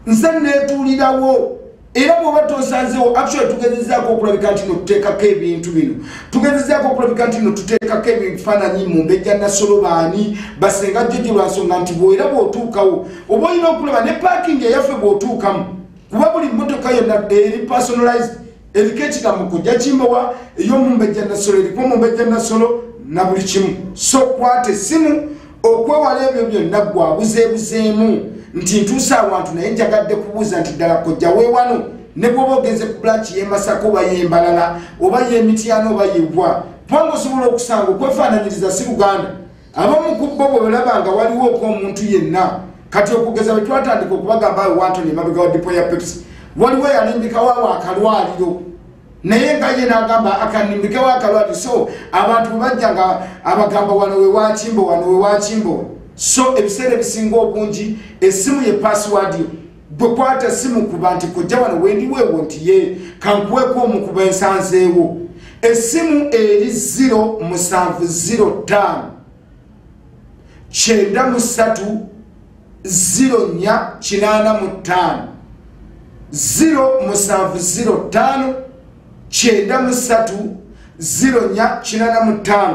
nze neetuulirawo. Era bw'oba tosanzewo actually tugezezaako okulabika nti no tuteekako ebintu bino, tugezezaako okulabika nti no tuteekako ebifaananyi mu Mbejja Nassolo baani basenga jjejje lwa nsonga nti bw'era bw'otuukawo oba olina okulaba ne parking eyaffe bw'otuukamu, kuba buli mmotoka yonna eri personalized. Eriko ekigambo Kojja Kimbo ey'omu Mbejja Nassolo eriko mu Mbejja Nassolo na buli kimu. So kwata essimu okwewala ebyo byonna gwabuzeebuzeemu nti ntuusa awantu naye njagadde kubuuza nti ddala Kojja weewano ne bw'oba ogenze ku branch y'e Masaka oba y'e Mbalala oba y'e Mityana oba y'Ebwa, kubanga osobola okusanga okwefaananyiriza si Luganda. Abamu ku bo bwe balaba nga waliwo okw'omuntu yenna. Kati okugeza bwe twatandika okubagamba awo Wantoni emabega wa dipo ya Pepsi waliwo yalimbikawo awo akalwaliro, naye nga ye n'agamba akanimbikewo akalwaliro. So abantu bwe bajja nga abagamba wano we wa Kimbo, wano we wa Kimbo. So ebiseera ebisinga obungi essimu ye password yo. Bwe kwata essimu kuba nti Kojja wano wendiweewo nti ye kankuweeko omukuba ensanzeewo. Essimu eri 0705 93 0485 07059 93 0485.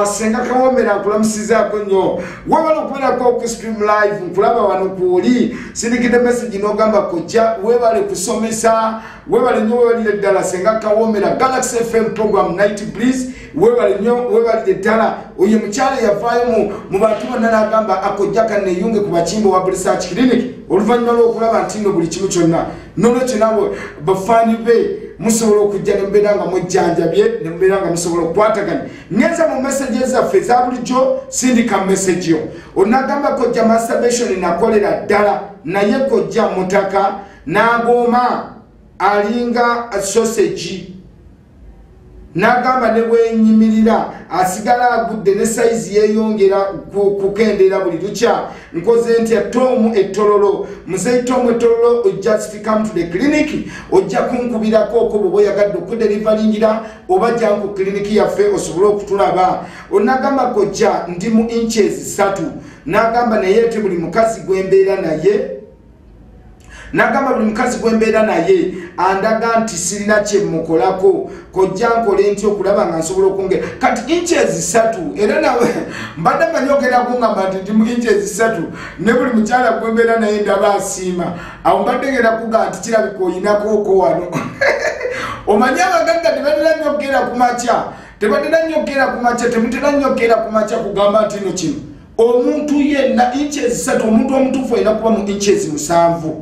Senga Kawomera nkulamusizaako nnyo. Webala okubeerako ku stream live nkulaba wano kuuli. Sindikidde message n'ogamba kojja webale kusomesa. Webale nnyo webalire ddala Senga Kawomera Galaxy FM program Night Breeze. Webale nnyo webalire ddala. Oyo mukyala yavaayo mu bantu bonna n'agamba akojja kanneeyunge ku bakimbo wa Research Clinic. Oluvannyuma lw'okulaba nti nno buli kimu kyonna. N'olwekyo nawe bafaani be musobola okujja ne mbeera nga mujjanjabye ne mbeera nga musobola okukwatagana. Ngenza mu messages zaffe eza bulijjo sindika message yo. Onagamba kojja masturbation nakolera ddala naye kojja mutaka n'agoma alinga sausage. Nagamba ne bwenyimirira asigala agudde ne size yeeyongera kukendera buli lukya. Nkoze ntya tomu etololo muzeyi tomu etololo just come to the clinic ojja kunkubirako okubo boyagadde okudelivalingira oba jangu clinic yaffe osobole okutulaba. Onagamba kojja ndi mu inches 3 nagamba naye ate buli mukazi gwembeera naye andaga nti sirina kye mukolako kojja nkole ntyo okulaba nga nsobola okungera kati inches 3 era nawe mbadde manyogera kungamba nti ndi mu inches 3 ne buli mukyala gwembeera naye ndaba asiima awo mbadde ngenda kuga nti kirabika oyinakooko wano. Omanyi abagagga tebadera nyogera ku makya temutera nyogera ku makya kugamba nti no kino omuntu yenna inches 3 omuntu omutuufu olina kuba mu inches 7.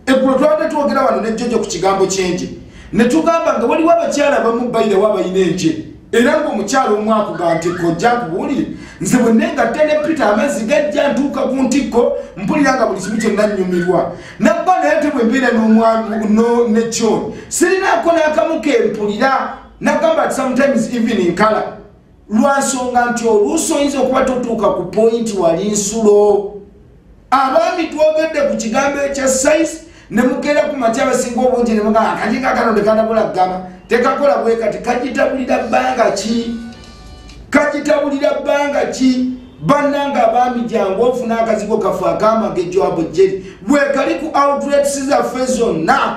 Eggulo twabadde twogera wano ne Jojo ku kigambo ky'enje ne tugamba nga waliwo abakyala abamu bayirewo abayina enje era ng'omukyala omu akuga nti kojja nkubuulire nze bwe nengatte ne Peter amazzi gajja ntuuka ku ntikko mpulira nga buli kimu kyonna nnyumirwa nabba naye te bwe mbeera ne John sirinaako n'akamu kempulira nagamba ati sometimes even in color lwansonga nti oluusi oyinza okuba totuuka ku point wali nsulo. Abaami twogedde ku kigambo ekya size ne mukera ku makya abasinga obungi ne mugamba akajinga kano tekanakola gama tekakola bwe kati kagitabulira bbanga ki bannanga abaami jangu ofuna akazigo kafe akamagejjo abojjeri bwe kali ku outlets zaffe zonna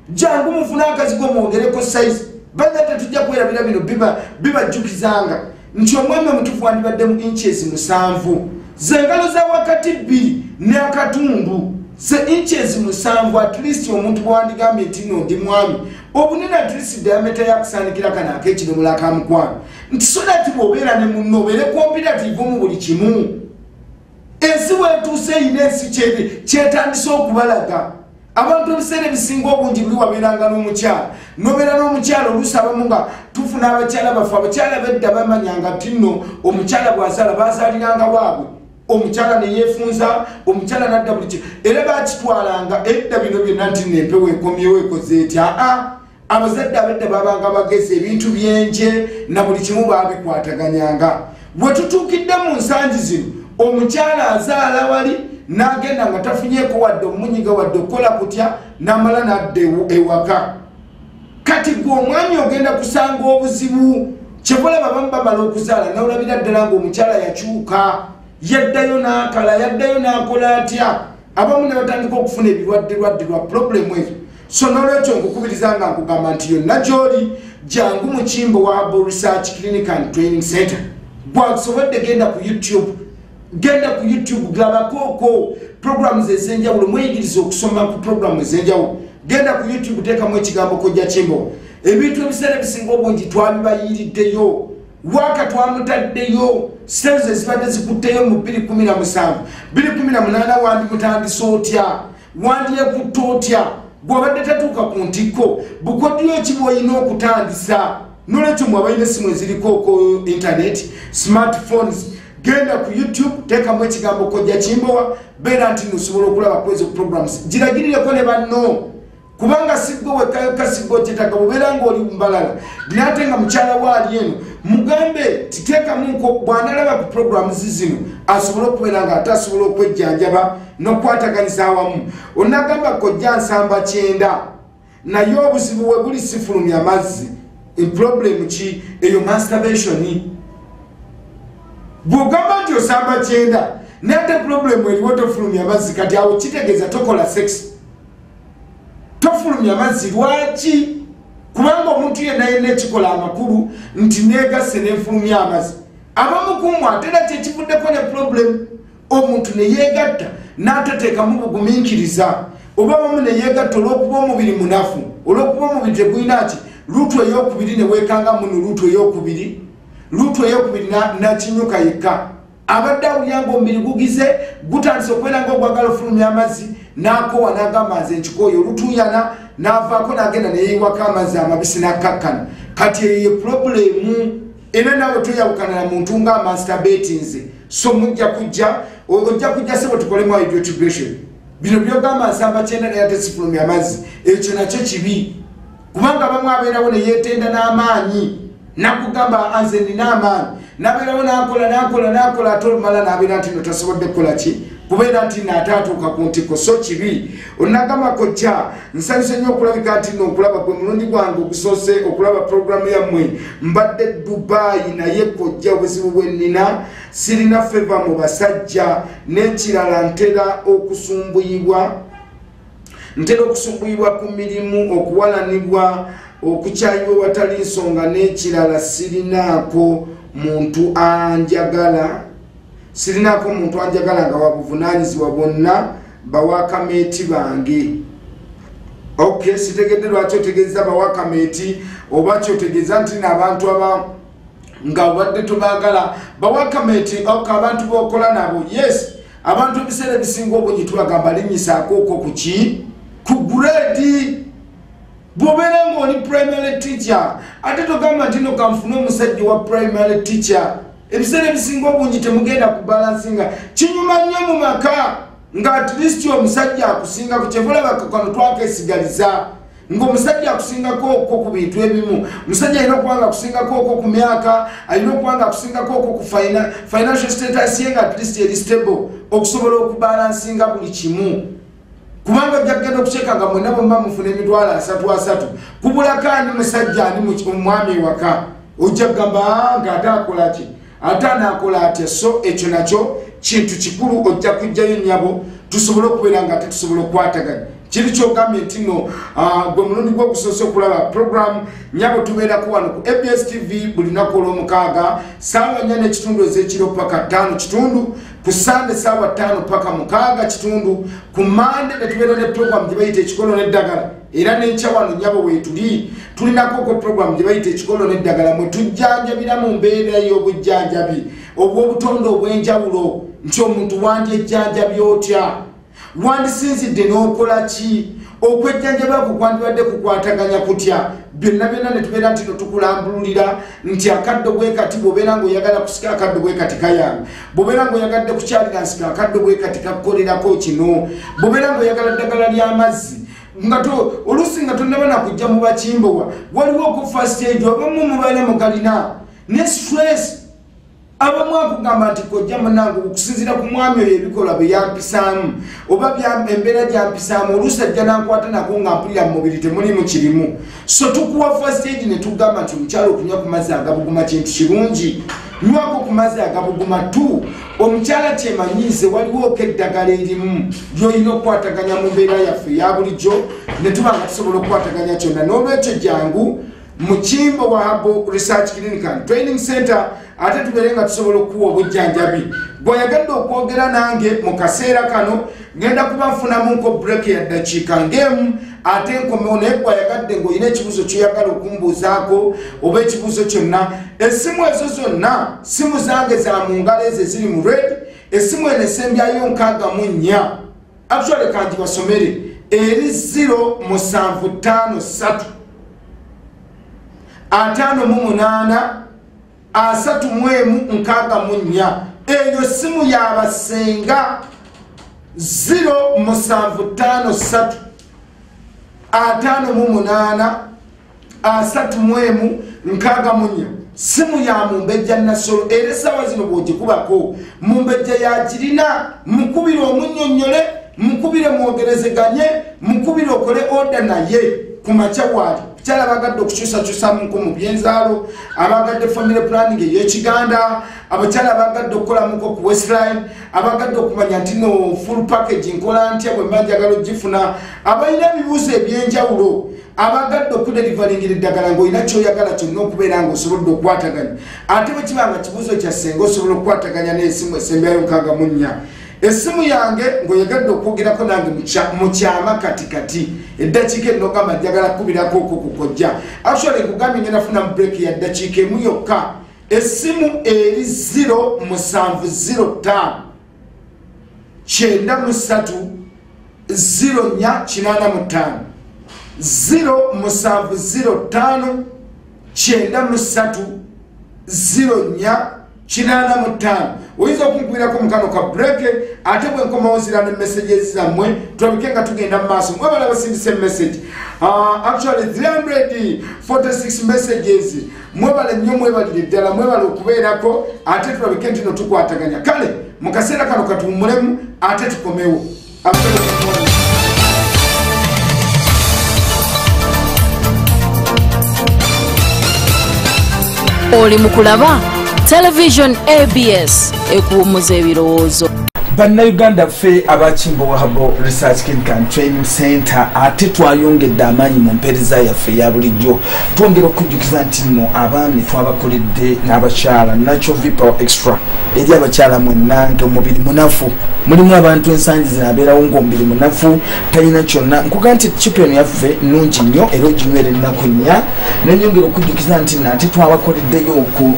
jangu mufuna akazigo mwongereko size banda tetujja kwerabira bino bibajjukizanga nti omwami omutuufu wandibadde mu inches 7 zengalo za wakati 2 ne akatundu se inches 7 at least omuntu bwandigambye nti no ndi mwami obunene at least diameter yakusaanikira kana akekidomola akamukwano nti so that bwobeera ne munno obeere competitive mu buli kimu. Ensi weetuuse eyina ensi kyetandise okubalaga abantu ebiseera ebisinga obungi buli wabeeranga n'omukyala nobeera n'omukyala oluusi abamu nga tufuna abakyala baffe abakyala bedda bamanyanga nti nno omukyala bw'azaala baazaaliranga waabwe omukyala ne yeefunza omukyala nadda buli kimu era bakitwalanga edda bino byonna nti nempewo ekomyewo ekoze etya abazadde abedda babanga bagezi ebintu byenje na buli kimu babikwataganyanga. Bwe tutuukidde mu nsangi zino omukyala azaala wali n'agenda nga tafunyeeko wadde omunyiga wadde okukola kutya n'amala n'adda ewaka. Kati gwe omwami ogenda kusanga obuzibu kyebulaba bamu bamala okuzaala n'olabira ddala ng'omukyala yakyuka yaddayo n'akala yaddayo n'akola atya abamu ne batandika okufuna ebirwadde lwa problemu ezo. So n'olwekyo nkukubiriza nga nkugamba nti yonna gy'oli jangu mu Kimbo wa Herbal Research Clinic and Training Center. Bw'akusobodde genda ku YouTube gulabakooko programs ez'enjawulo mweyigiriza okusoma ku programu ez'enjawulo. Genda ku YouTube teekamu ekigambo Kojja Kimbo. Ebintu ebiseera ebisinga obungi twabibayiriddeyo waka twamutaddeyo sales ezibadde zikutteyo mu 2017 2018 wandimutandisa otya wandiyekutta otya bw'abadde tatuuka ku ntikko bukodyo ki bw'olina okutandisa. N'olwekyo mwabalina essimu eziriko ku internet smartphones genda ku YouTube teekamu ekigambo Kojja Kimbo beera nti nosobola okulaba kwezo programs giragirireko ne banno kubanga siggo wekka siggo kyetaka bubeera ng'oli mbalala ate nga mukyala waali eno mugambe titeekamu nko bw'analaba ku programs zino asobole okubeera nga ate asobola okwejjanjaba n'okukwataganisa awamu. Onagamba kojja nsamba 9 naye obuzibu we buli sifulumya amazzi problem ki eyo masturbation bwogamba nti osamba 9 nate problem eriwo tofulumya amazzi kati awo kitegeeza tokola sex tofulumya amazzi lwaki kubanga omuntu yenna yenna ekikola amakulu nti negase nenfulumya amazzi abamukumu ate era kyekivuddeko ne problem omuntu neyegatta n'atateekamu bugumiikiriza oba wamu neyegatta olw'okuba omubiri munafu olw'okuba omubiri teguyinaki luutu ey'okubiri neweekanga muno luutu ey'okubiri nakinyuka yekka abadde awulyanga omubiri gugize gutandise okubeera ngaogwagala ofulumya amazzi n'akoowa n'agamba nze nkikooyo olutuyana n'avaako n'agenda neyeyiwako amazzi amabisi n'akkakkana kati eyo ye problemu era nawe toyawukana na muntu nga masturbatinze so ojja kujja sebo tukolemu hydrotuburation bino byogamba nsamba 9 naye ate sifulumya amazzi ekyo nakyo kibi kubanga bamwe abeerawo neyeetenda n'amaanyi nakugamba anze nina amaanyi nabeerawo nakola ate olumala nabeera nti no tasobodde kukola ki kubeera nti naataatuuka ku ntiko so kibi onagamba kojja nsanyuse nnyo okulabika nti nookulaba gwe mulundi gwange ogusoose okulaba programu yammwe mbadde Dubai naye kojja obuzibu bwe nnina sirina feva mu basajja n'ekirala ntera okusumbuyibwa ku mirimu okuwalanibwa okukyayibwa watali nsonga n'ekirala sirinaako muntu anjagala nga wabuvunaanyizibwa bonna bawakameeti bange okay sitegedde lwaki otegeeza bawakameeti oba kyotegeeza nti n'abantu nga obadde tobaagala bawakameeti abantu bokola nabo yes abantu ebiseera ebisinga obungi tubagamba linnyisaako okwo ku grade bw'obeera ng'oli primary teacher ate togamba nti no kanfune omusajja wa primary teacher ebiseera ebisinga obungi temugenda kubalansinga kinyuma nnyo mu maka nga at least omusajja akusinga ku kyevulaba kano twakeesigaliza ng'omusajja akusingako okwo ku bintu ebimu omusajja alina okubanga akusingako okwo ku myaka alina okubanga akusingako okwo ku financial status ye nga at least eri stable okusobola okubalansinga buli kimu kubanga jagenda okukyeka nga mwena bomba mufuna emitwalo 3 kubulako ani musajja ani omwami ewaka ojja kugamba nga ate akola ki ate anaakola atya so ekyo nakyo kintu kikulu ojja kujjayo nnyabo tusobole okubeera nga ate tusobole okukwataganya kiri kyogambye nti no gwe mulundi gw'okusoose okulaba program nyabo tubeerako wano ku ABS TV buli lunaku olw'omukaaga ssaawa 4 n'ekitundu ez'ekiro paka 5 kitundu ku Sande ssaawa 5 paka 6 kitundu ku Mande ne tubeera ne program gye bayita ekikolo n'eddagala era n'enkya wano nyabo weetuli tulinako ko program gye bayita ekikolo n'eddagala mwe tujjanjabira mu mbeera y'obujjanjabi obw'obutonde obw'enjawulo nti omuntu wandyejjanjabi otya wandisinzidde n'okola ki okwejjanjaba kukwandibadde kukwataganya kutya byonna ne tubeera nti tukulambululira nti akadde bwe kati bw'obeera ng'oyagala kusika akadde bwe kati kayamba bw'obeera ng'oyagadde kukyalira nsika akadde bwe kati kakukolerako kino bw'obeera ng'oyagala ddagala ly'amazzi oluusi nga tonnaba nakujja mu bakimbowa waliwo ku first aid abamu mubaana mugalina ne stress abamu akugamba nti kojja munange okusinziira ku mwami oyo ebikola bye yampisaamu oba embeera gyampisaamu oluusi ajja nankwata nako nga mpulira mu mubiri temulimu kirimu so tukuwa first aid ne tugamba nti omukyalo okunywa ku mazzi agabuguma kintu kirungi nywako ku mazzi agabuguma tu omukyala kyemanyiize waliwoko eddagala erimu lyolina okukwataganya mu mbeera yaffe eya bulijjo ne tuba nga tusobola okukwataganya kyonna n'olwekyo jangu Mukimbo wa Habo Research Clinic and Training Center ate tubeere nga tusobola okuwa obujjanjabi bw'oyagadde okwogera nange mu kaseera kano ngenda kuba nfunamu nko break ya ddakiika ng'emu ate nkomewo naye bw'oyagadde ng'olina ekibuuzo ky'oyagala okumbuuzaako oba ekibuuzo kyonna essimu ezo zonna simu zange za mu ngalo ezo eziri mu red essimu eno esembyayo 64 actually kangibasomere eri 0753 5 8 eyo simu yabasenga 0753 5 simu ya Mumbejja Nasolo era sawa zino bwogikubako Mumbejja yagirina mukubire omunnyonnyole mukubire mwogerezeganye mukubire okole order naye ku makya waali kyala bagadde okukyusakyusamuko mu byenzalo abagadde family planning ey'ekiganda abakyala bagadde okukolamuko ku westline abagadde okumanya nti no full package nkola ntya bwe mba njagala ogifuna abalina ebibuuzo ebyenjawulo abagadde okudelivalingira eddagala ng'olina kyoyagala kyonna okubeera ng'osobodde okukwataganya ate bwe kiba nga kibuuzo kyassenga osobola okukwataganya n'esimu esembyayo 64 esimu yange ng'oyagadde okwogerako nange mu kyama katikati eddakiika ennogamba njagala kubirako okwo kukojja actually nkugambye ngenda funa mu break ya ddakiika emu yokka esimu eri 0705 93 0485 0705 93 0485 oyinza okunkubirako mukano ka break ate bwe nkomawo zirana messages zammwe tulabike nga tugenda mu maaso mwebala basindise message actually 346 messages mwebale nnyo mwebalire ddala mwebale okubeerako ate tulabike nti no tukwataganya kale mu kaseera kano katuwummulemu ate tukomewo oli mukulaba television ABS ekuwummuza ebirowoozo bannayuganda ffe abakimbo wahabo research and training center ate twayongedde amaanyi mu mpeereza yaffe eya bulijjo twongera okujjukiza nti nno abaami twabakoledde n'abakyala natural vipower extra eri abakyala mwenna nti omubiri munafu mulimu abantu ensangi zino abeerawo ng'omubiri munafu talina kyonna nkuga nti chipen yaffe nnungi nnyo era oginywera ennaku nnya nenyongera okujjukiza nti nate twabakoleddeyo ku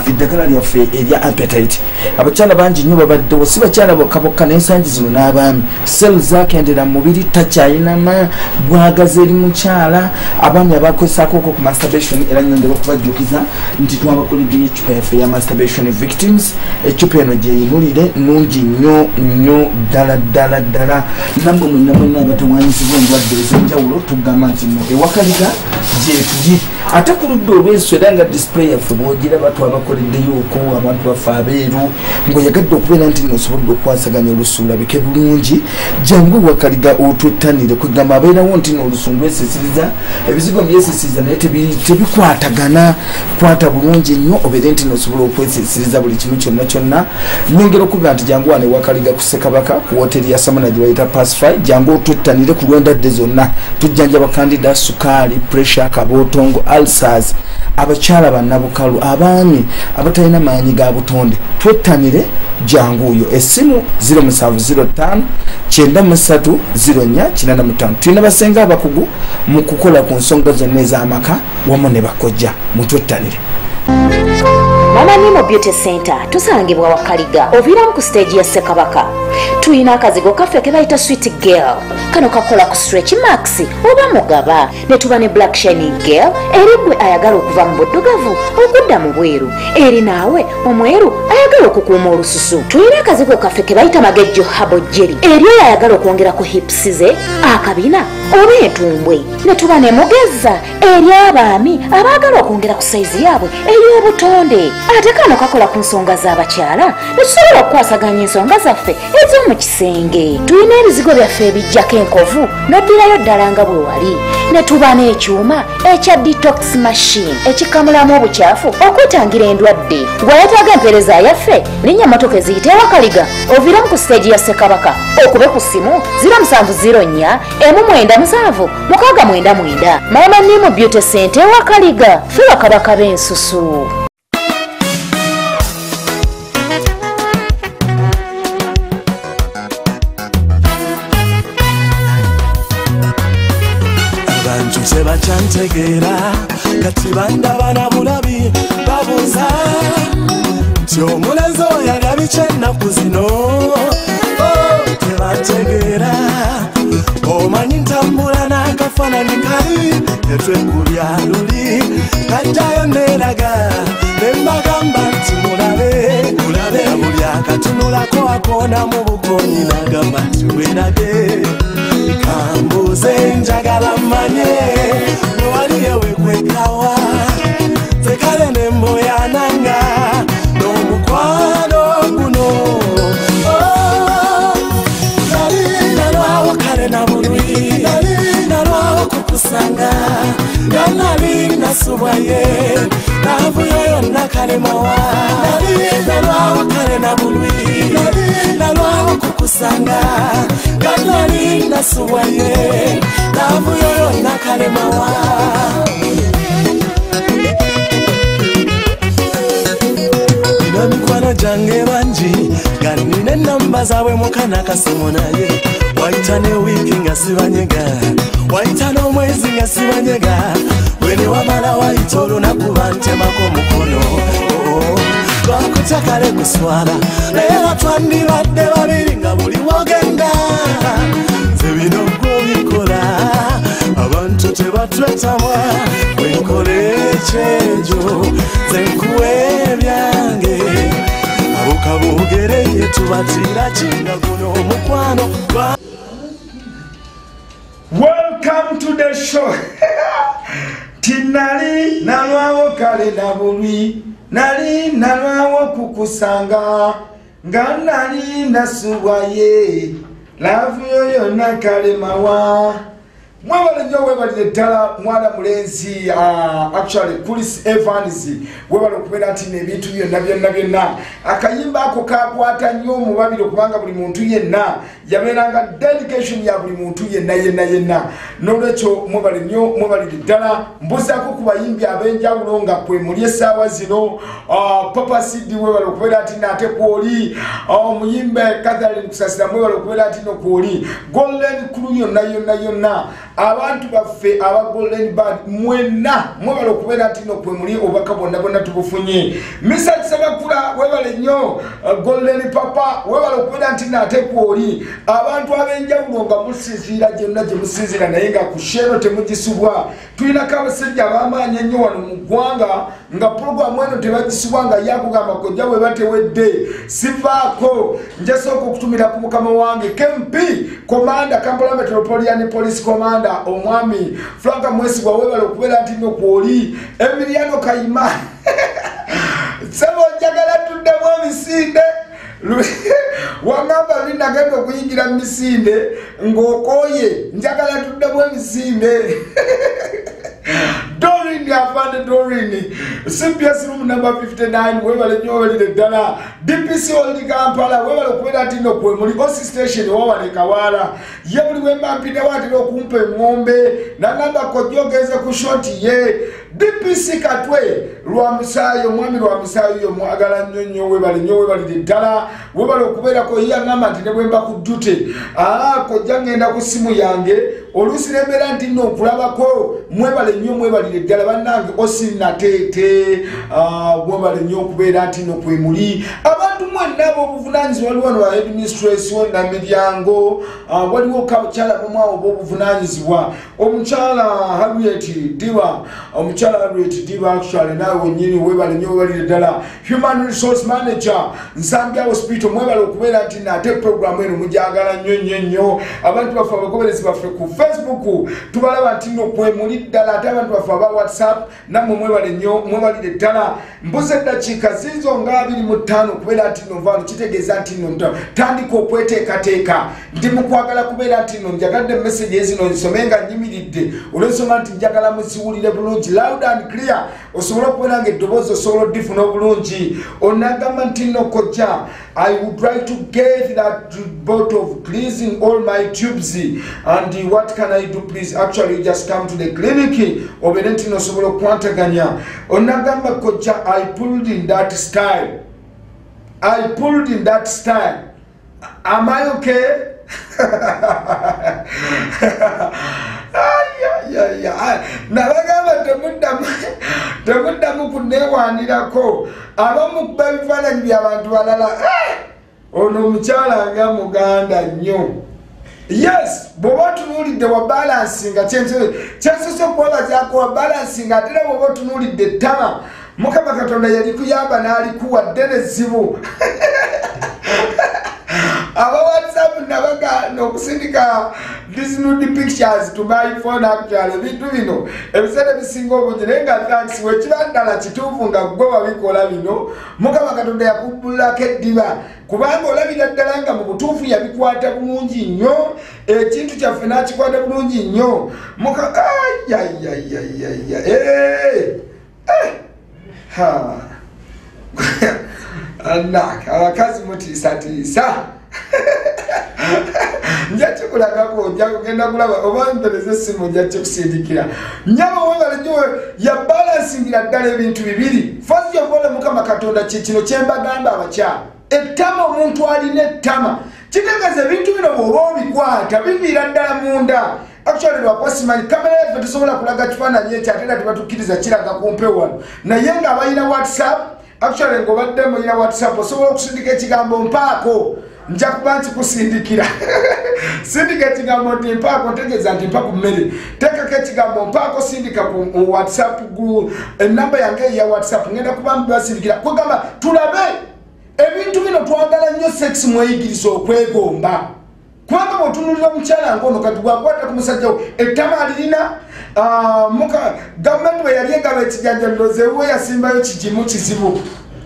eddagala lyaffe erya appetite abakyala bangi nnyo babaddewo si bakyala bokka n'ensangi zino n'abaami sel zakendera mu mubiri takyayinama bwagaza eri mukyala abaami abakozesaako okwo ku masturbation era nyongera okubajjukiza nti twabakoleddeyo ecupa yaffe ya masturbation victims ecupa eno gyeyinulire nnungi nnyo nnyo ddala namwe mwenna abatawanyisibwa endwadde ez'enjawulo tugamba nti no ewakaliga gyetuli ate ku ludda olw'enso era nga display yaffe bwogiraba twabakoleddeyo okwo abantu baffe abeeru ng'oyagadde okubeera nti nosobodde okwasaganya olusu lulabike bulungi jangu wakaliga otwettanire kwegamba abeerawo nti n'olusu lwesisiriza ebizigo byesisiriza naye tebikwatagana kwata bulungi nnyo obeere nti nosobola okwesisiriza buli kimu kyonna nongera okuba nti jangu wane wakaliga ku Ssekabaka ku hoteri ya Samana gye bayita Pacify jangu otwettanire ku lw'endwadde zonna tujjanjaba kandida sukaali pressure kabootongo ulcers abakyala bannabukalu abaami abatalina maanyi ga butonde twettanire jangu oyo esimu 0705 93 0485 tulina basenga abakugu mu kukola ku nsonga zonna ez'amaka wamu ne bakojja mutwettanire. Mama Nimo Beauty Center tusangibwa wakaliga oviramu ku stage ya Ssekabaka. Tuyina akazigo kaffe ke bayita Sweet Girl kano kakola ku stretch max oba mugaba ne tuba ne Black Shining Girl eri gwe ayagala okuva mu buddugavu okudda mu bweru eri naawe omweru ayagala okukuuma olususu. Tuyina akazigo kaffe ke bayita Magejjo Habo Jelly eri ayagala okwongera ku hips ze akabina oba entumbwe ne tuba ne Mugeza eri abaami abaagala okwongera ku size yaabwe ey'obutonde. Ate kano kakola ku nsonga z'abakyala ne tusobola okukwasaganya ensonga zaffe ez'omu kisenge. Tulina ebizigo byaffe ebijjako enkovu n'oddirayo ddala nga bwe wali ne tuba n'ekyuma ekya detox machine ekikamulamu obukyafu okwetangira endwadde. Gwayetaaga empeereza yaffe linnya mmotoka eziyita ewakaliga oviramu ku stage ya Ssekabaka okube ku ssimu 0704 197 699. Mama Nimo Beauty Center ewakaliga ffe bakabaka b'ensusu. Sebachantegera kati bandaba na bulabi babuza nti omulenzi oyo alabika ennaku zino tebategeera omanyi ntambula n'akafaananyi kali etwengulya luli kajjayo neeraga nembagamba nti mulabe buli akatunulako akoona mu bukonyi nagamba nti werage kambuze njagala mmanye waliyewe kwekawa tekale nemboyananga n'omukwano guno nali nalwawo kale na bulwi nali nalwawo kukusanga nakalemawa nalwawo kale na bulwi nalwawo kukusanga kanali nasuwaye lavu yoyo nakalemawa mikwano jange bangi ganine namba zawe mukana kasimu naye waita ne wiki nga sibanyega waita n'omwezi nga sibanyega wene wamala waita olunaku bantemako mukono lwakutakale kuswala naye batwandibadde babiri nga buli wogenda nze bino gwobikola abantu tebatwetamwa wenkola ekyejo nze nkuwa ebyange abokabogereye tubatira kinga guno omukwano. Welcome to the show. Tinali nalwawo kale na bulwi nali nalwawo kukusanga nga nali nasuwaye lavu yoyo nakalemawa mwabale nyo webalire ddala mwana mulenzi actually Chris Evans webale okubera ati nebintu byonna akayimba ako kakwata nnyo mu babiri okubanga buli muntu yenna yabeeranga dedication ya buli muntu yenna n'olwekyo mwebale nnyo mwebalire ddala mbuzaako ku bayimbi ab'enjawulo nga kwe muli essaawa zino Papa Sidi webale okubera ati nate kwoli omuyimbe Catherine Kusasira mwebale okubera ati no kwoli Golden Crew yonna abantu baffe aba Golden Band mwena mwebale okubera ati no kwe muli obaka bonna tubufunye Misa Kisabakula webale nnyo Golden Papa webale okubera ati nate kwoli abantu ab'enjawulo nga musinziira gyonna gye musinziira naye nga ku shero temugisubwa tulinako abasajja ab'amaanyi ennyo wano mu ggwanga nga puroguramu eno tebagisubwa nga yakugamba kojja we batewedde sivaako njasooka okutumira ku mukama wange KMP Commander Kampala Metropolitan Police Commander omwami Frank Mwesigwa webale okubeera nti nno kwoli Emiliano Kayima sebo njagala tuddemu emisinde wangamba linagenda okuyingira mu misinde ng'okooye njagala tuddemu emisinde Dorin afande Dorin CPS room number 59 webale nnyo welire ddala DPC Old Kampala webale okubeera ati nno kwe muli Osi Station wawale Kawala ye buli wemba mpinde watera okumpa eŋŋombe nagamba kojjogeze ku shoti ye DPC Katwe Lwamusaayo mwami Lwamusaayo yo mwagala nnyo webale nnyo webalire ddala webale okubeerako yaŋŋamba nti ne bwemba ku ddute kojja ngenda ku simu yange oluusi nembeera nti nno okulabako mwebale nnyo mwebalire ddala bannange Osi Nateete mwebale nnyo okubeera nti nno kwe muli abantu mwenna ab'obuvunaanyizibwa waliwo wano ba administration na miryango waliwo kakyala bamwawo b'obuvunaanyizibwa omukyala Harriet Diba actually nawe wenyini webale nnyo webalire ddala Human Resource Manager Nsambya Hospital mwebale okubeera nti nate program eno mujagala nnyo abantu baffe abagoberezi baffe ku Facebook tubalaba nti nno kwe muli ddala ate abantu baffe aba WhatsApp nammwe mwebale nnyo mwebalire ddala mbuze eddakiika zizo nga 25 kubeera nti nno nvaano kitegeeza nti nno tandika okweteekateeka ndi mu kwagala kubeera nti nno njagadde message ezino nzisome nga nyimiridde olwensonga nti njagala muziwulire bulungi loud and clear osobola okubeera nga eddoboozi osobola oddifuna obulungi onagamba nti nno kojja I would like to get that boat of cleansing all my tubes and what can I do please actually you just come to the clinic obeere nti nno osobola okwantaganya onagamba kojja I pulled in that style am I okay? Nabagamba temuddamu kunneewaanirako abamu kuba ebifaananyi by'abantu balala ono omukyala nga muganda nnyo yes bw'oba otunuulidde wa balansinga kyensosa okwebazaako wa balansinga ate era bw'oba otunuulidde ettama Mukama Katonda yali kuyamba n'alikuwadde n'ezzibu aba WhatsApp nabagana okusindika these nude pictures to my phone actually bintu bino ebiseera bisinga obungi naye nga thanks wekiba ddala kituufu nga gwe wabikola bino Mukama Katonda yakubbulako eddiba kubanga olabira ddala nga mu butuufu yabikwata bulungi nnyo ekintu kyaffe n'akikwata bulungi nnyo anaka abakazi mutiisatiisa njakikulagako ojja kugenda kulaba oba mpereza essimu ojja kikusindikira nyama webalenyowe yabalansingira ddala ebintu bibiri first of all mukama katonda kino kyembagamba abakyala ettama omuntu alina ettama kitegeeza ebintu bino bw'oba obikwata biviira ddala munda actually lwakwasimanyi kamera yaffe tesobola kulaga kifaananyi ekyo ate era tebatukkiriza kiraga kumpe wano naye nga balina whatsapp actually ng'obadde mulina whatsapp osobola okusindika ekigambo mpaako nja kuba nkikusindikira sindika ekigambo nti mpaako ntegeeza nti mpa ku mmere teekako ekigambo mpaako sindika ku whatsapp enamba yange eya whatsapp ngenda kuba mbasindikira kwegamba tulabe ebintu bino twagala nnyo sex mweyigiriza okwegomba kubanga bw'otunulira omukyala ngono kati gwakwata ku musajja we ettama alirina gavumenti bwe yali egaba ekijanjaliro zewe yasimbayo kigimu kizibu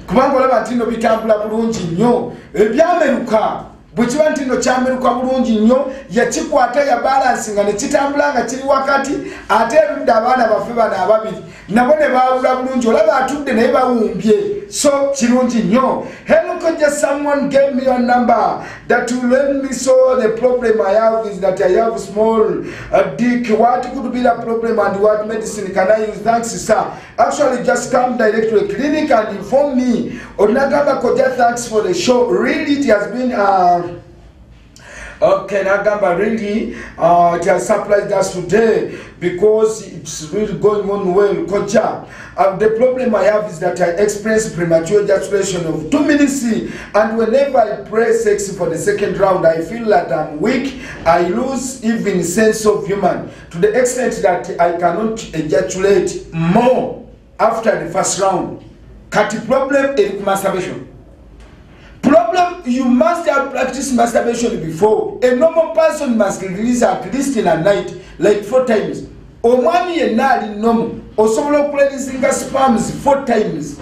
kubanga olaba nti nno bitambula bulungi nnyo ebyameruka bwe kiba nti nno kyameruka bulungi nnyo yakikwata ya balansi nga ne kitambula nga kiri wakati ate erudda abaana baffe bano ababiri nabo ne baawula bulungi olaba atudde naye bawumbye so kirungi nnyo hello someone gave me your number that will let me solve the problem I have is that I have small dick. What could be the problem and what medicine can I use? Thanks sir. Actually just come direct to a clinic and inform me. Onagamba koja, thanks for the show. Really it has been okay, Nagamba, really it has surprised us today because it's really going on well. Koja, the problem I have is that I experience premature ejaculation of 2 minutes, and whenever I pray sex for the second round, I feel that I'm weak. I lose even sense of human to the extent that I cannot ejaculate more after the first round. Kati problem is masturbation. Problem, you must have practiced masturbation before. A normal person must release at least in a night like 4 times. Omwami yenna ali normal osobola okureleasinga sperms 4 times.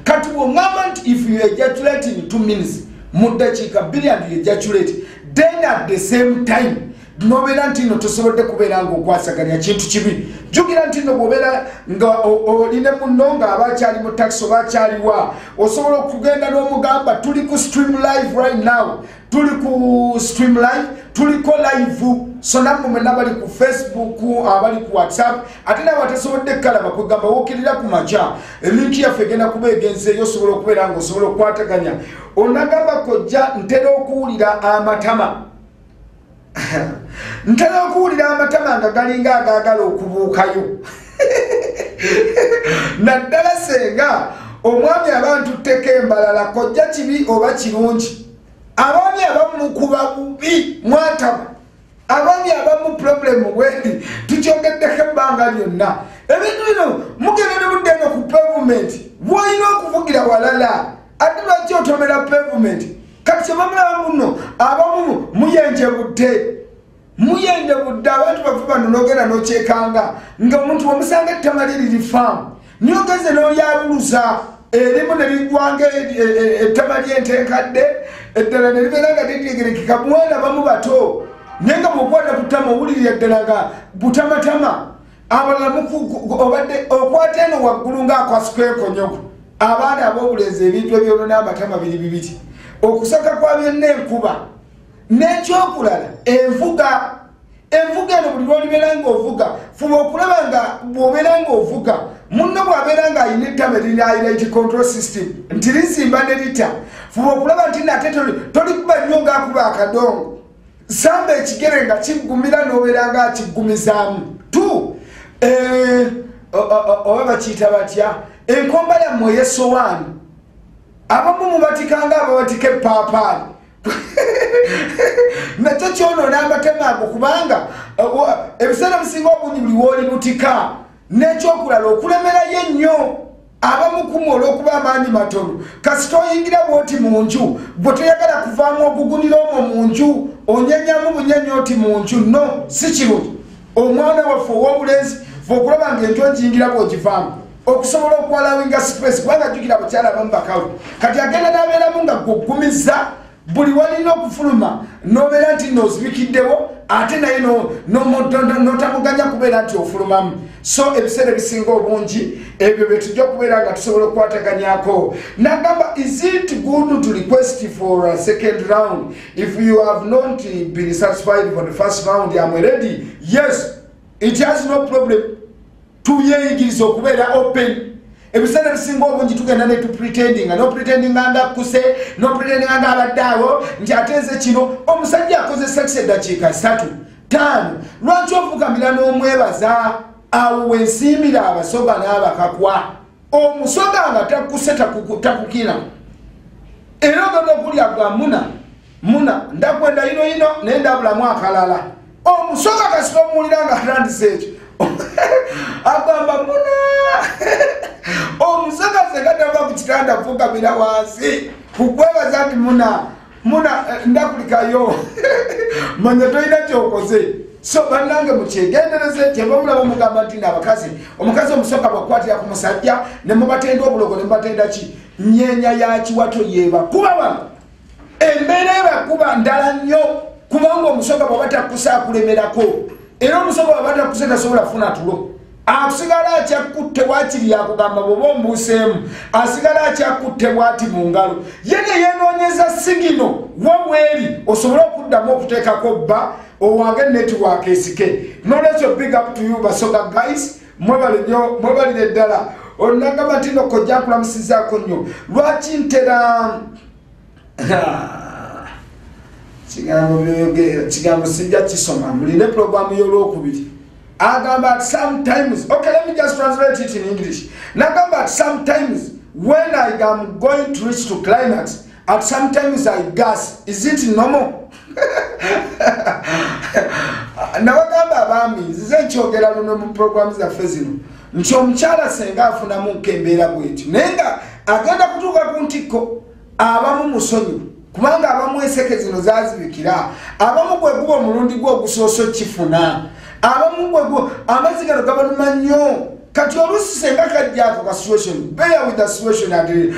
Kati wongamba nti if you ejaculate in 2 minutes mu dakiika 2 and you ejaculate then at the same time nobeera nti nno tosobodde kubeera ng'okwasaganya kintu kibi. Jjukira nti nno bw'obeera nga oline munno ng'aba akyali mu taxi oba akyaliwa osobola okugenda n'omugamba tuli ku stream live right now, tuli ku stream live, tuliko live, so nammwe mwenna bali ku Facebook abali ku WhatsApp ate nawe atasobodde kalaba kwegamba wookirira ku makya linki yaffe egenda kuba egenzeeyo osobola okubeera ng'osobola okukwataganya. Onagamba kojja ntera okuwulira amatama ntera okuwulira amatama nga galinga agaagala okubuukayo naddala senga omwami abantu tteko embalala kojja kibi oba kirungi. Abaami abamu kuba bubi mwatama, abaami abamu problemu bweri tukyogeddeko ebbanga lyonna. Ebintu bino mugenda ne muddenga ku pavement bw'olina okuvugira walala ate lwaki otomera pavement. Kati kyebamulaba muno abamu muyenjebudde abantu bavu bano n'ogenda n'okyekanga nga omuntu omusanga ettama lye liri faamu nyogeze n'olyabuluza erimu ne ligwanga ettama ly'entenkadde eddala ne libeera nga liryegerekeka mwana bamu bato naye nga bw'okwata ku ttama owulirira eddala nga butamatama abalala obadde okwata eno waggulu ng'akwasukwekonyogo. Abaana ab'obulenzi ebintu ebyolona amatama biri bibiri: okusaka kwa byonna enkuba n'ekyokulala envuga. Envuga eno buli lw'olibeera ng'ovuga fuba okulaba nga bw'obeera ng'ovuga munno bw'abeera ng'alina ettama erina highlight control system nti lisimba ne lita, fuba okulaba nti nate tolikuba nnyo ng'akuba akadongo, samba ekigere nga kiggumira n'obeera ng'akiggumizaamu tu. Oba bakiyita batya enkomba yammwe ey'essowaani abamu mubatikanga ababatika epaapaali nakyo kyonoona amatama ago kubanga ebiseera bisinga obungi buli wooli butika. N'ekyokulala okulemerayo ennyo abamu kumu olw'okuba amaanyi matono kasita oyingira bw'oti mu nju bwe toyagala kuvaamu okugunira omwo mu nju onyenyamu bunyenyi oti mu nju no si kirungi. Omwana waffe ow'obulenzi fe okulaba ng'enju ogiyingira bw'ogivaamu okusobola okwalawinga space kubanga jjukira abakyala abamu bakalu kati agenda n'abeeramu nga gwoggumizza buli walina okufuluma n'obeera nti n'ozibikiddewo ate naye notamuganya kubeera nti ofulumamu. So ebiseera ebisinga obungi ebyo byetujja kubeera nga tusobola okukwataganyako. Nagamba, is it good to request for a second round if you have not been satisfied for the first round? I'm ready. Yes, it has no problem. Tuyeyigiriza okubeera open. Ebiseera ebisinga obungi tugenda ne pretending nga kuse, no pretending nga abaddeawo nti ateeze kino. Omusajja akoze sex eddakiika 3-5. Lwaki ofukamira n'omwebaza awo wensiimira abasoga n'abakakwa? Omusoga nga takuse takukina. Era ogenda okulya gwa muna ndakwenda yino naye ndabulamu akalala. Omusoga kasika omuwulira nga atandise ekyo agamba muna. Omusoga segatava ku kitanda kufukamira wansi kukwebaza nti muna ndakulikayo manya toyina kyokoze. So bannange mukyegendereze kyebamulaba mugamba nti n'abakazi omukazi omusoka bwakwatira ku musajja ne mubatenda obulogo ne mubatenda ki nyeenya ya kiwato yeeba kuba bano embeera ebakuba ndala nnyo kubanga omusoka bwaba takusa akulemerako era omusoka bwaba takusa tasobola funa tulo. Asigala akyakutte bwakiri yakugamba bwoba ombuuseemu asigala akyakutte bwati mu ngalo yene yeenoonyeza sigino wabweri osobole okuddamu okuteekako bba owange network esike. Nolwekyo big up to you basoga guys, mwebalire ddala. Onagamba nti no kojja nkulamusizaako nnyo. Lwaki ntera kigambo sijja kisoma muline programu y'olwokubiri. Agamba sometimes, okay, let me just translate it in English. Nagamba sometimes when I am going to reach to climax, at sometimes I gas. Is it normal? Nawagamba abami zize nkyogera luno mu programs zaffe zino nti omukyala senga afunamu nkembeera bwetyo naye nga agenda kutuuka ku ntikko abamu musonyu kubanga abamu eseke zino zazibikira abamu gwe guba omulundi gwe ogusooso kifuna abamu gwe amazzi gano gabaluma nnyo kati oluusi senga kajjaako ka situation bear with the situation ati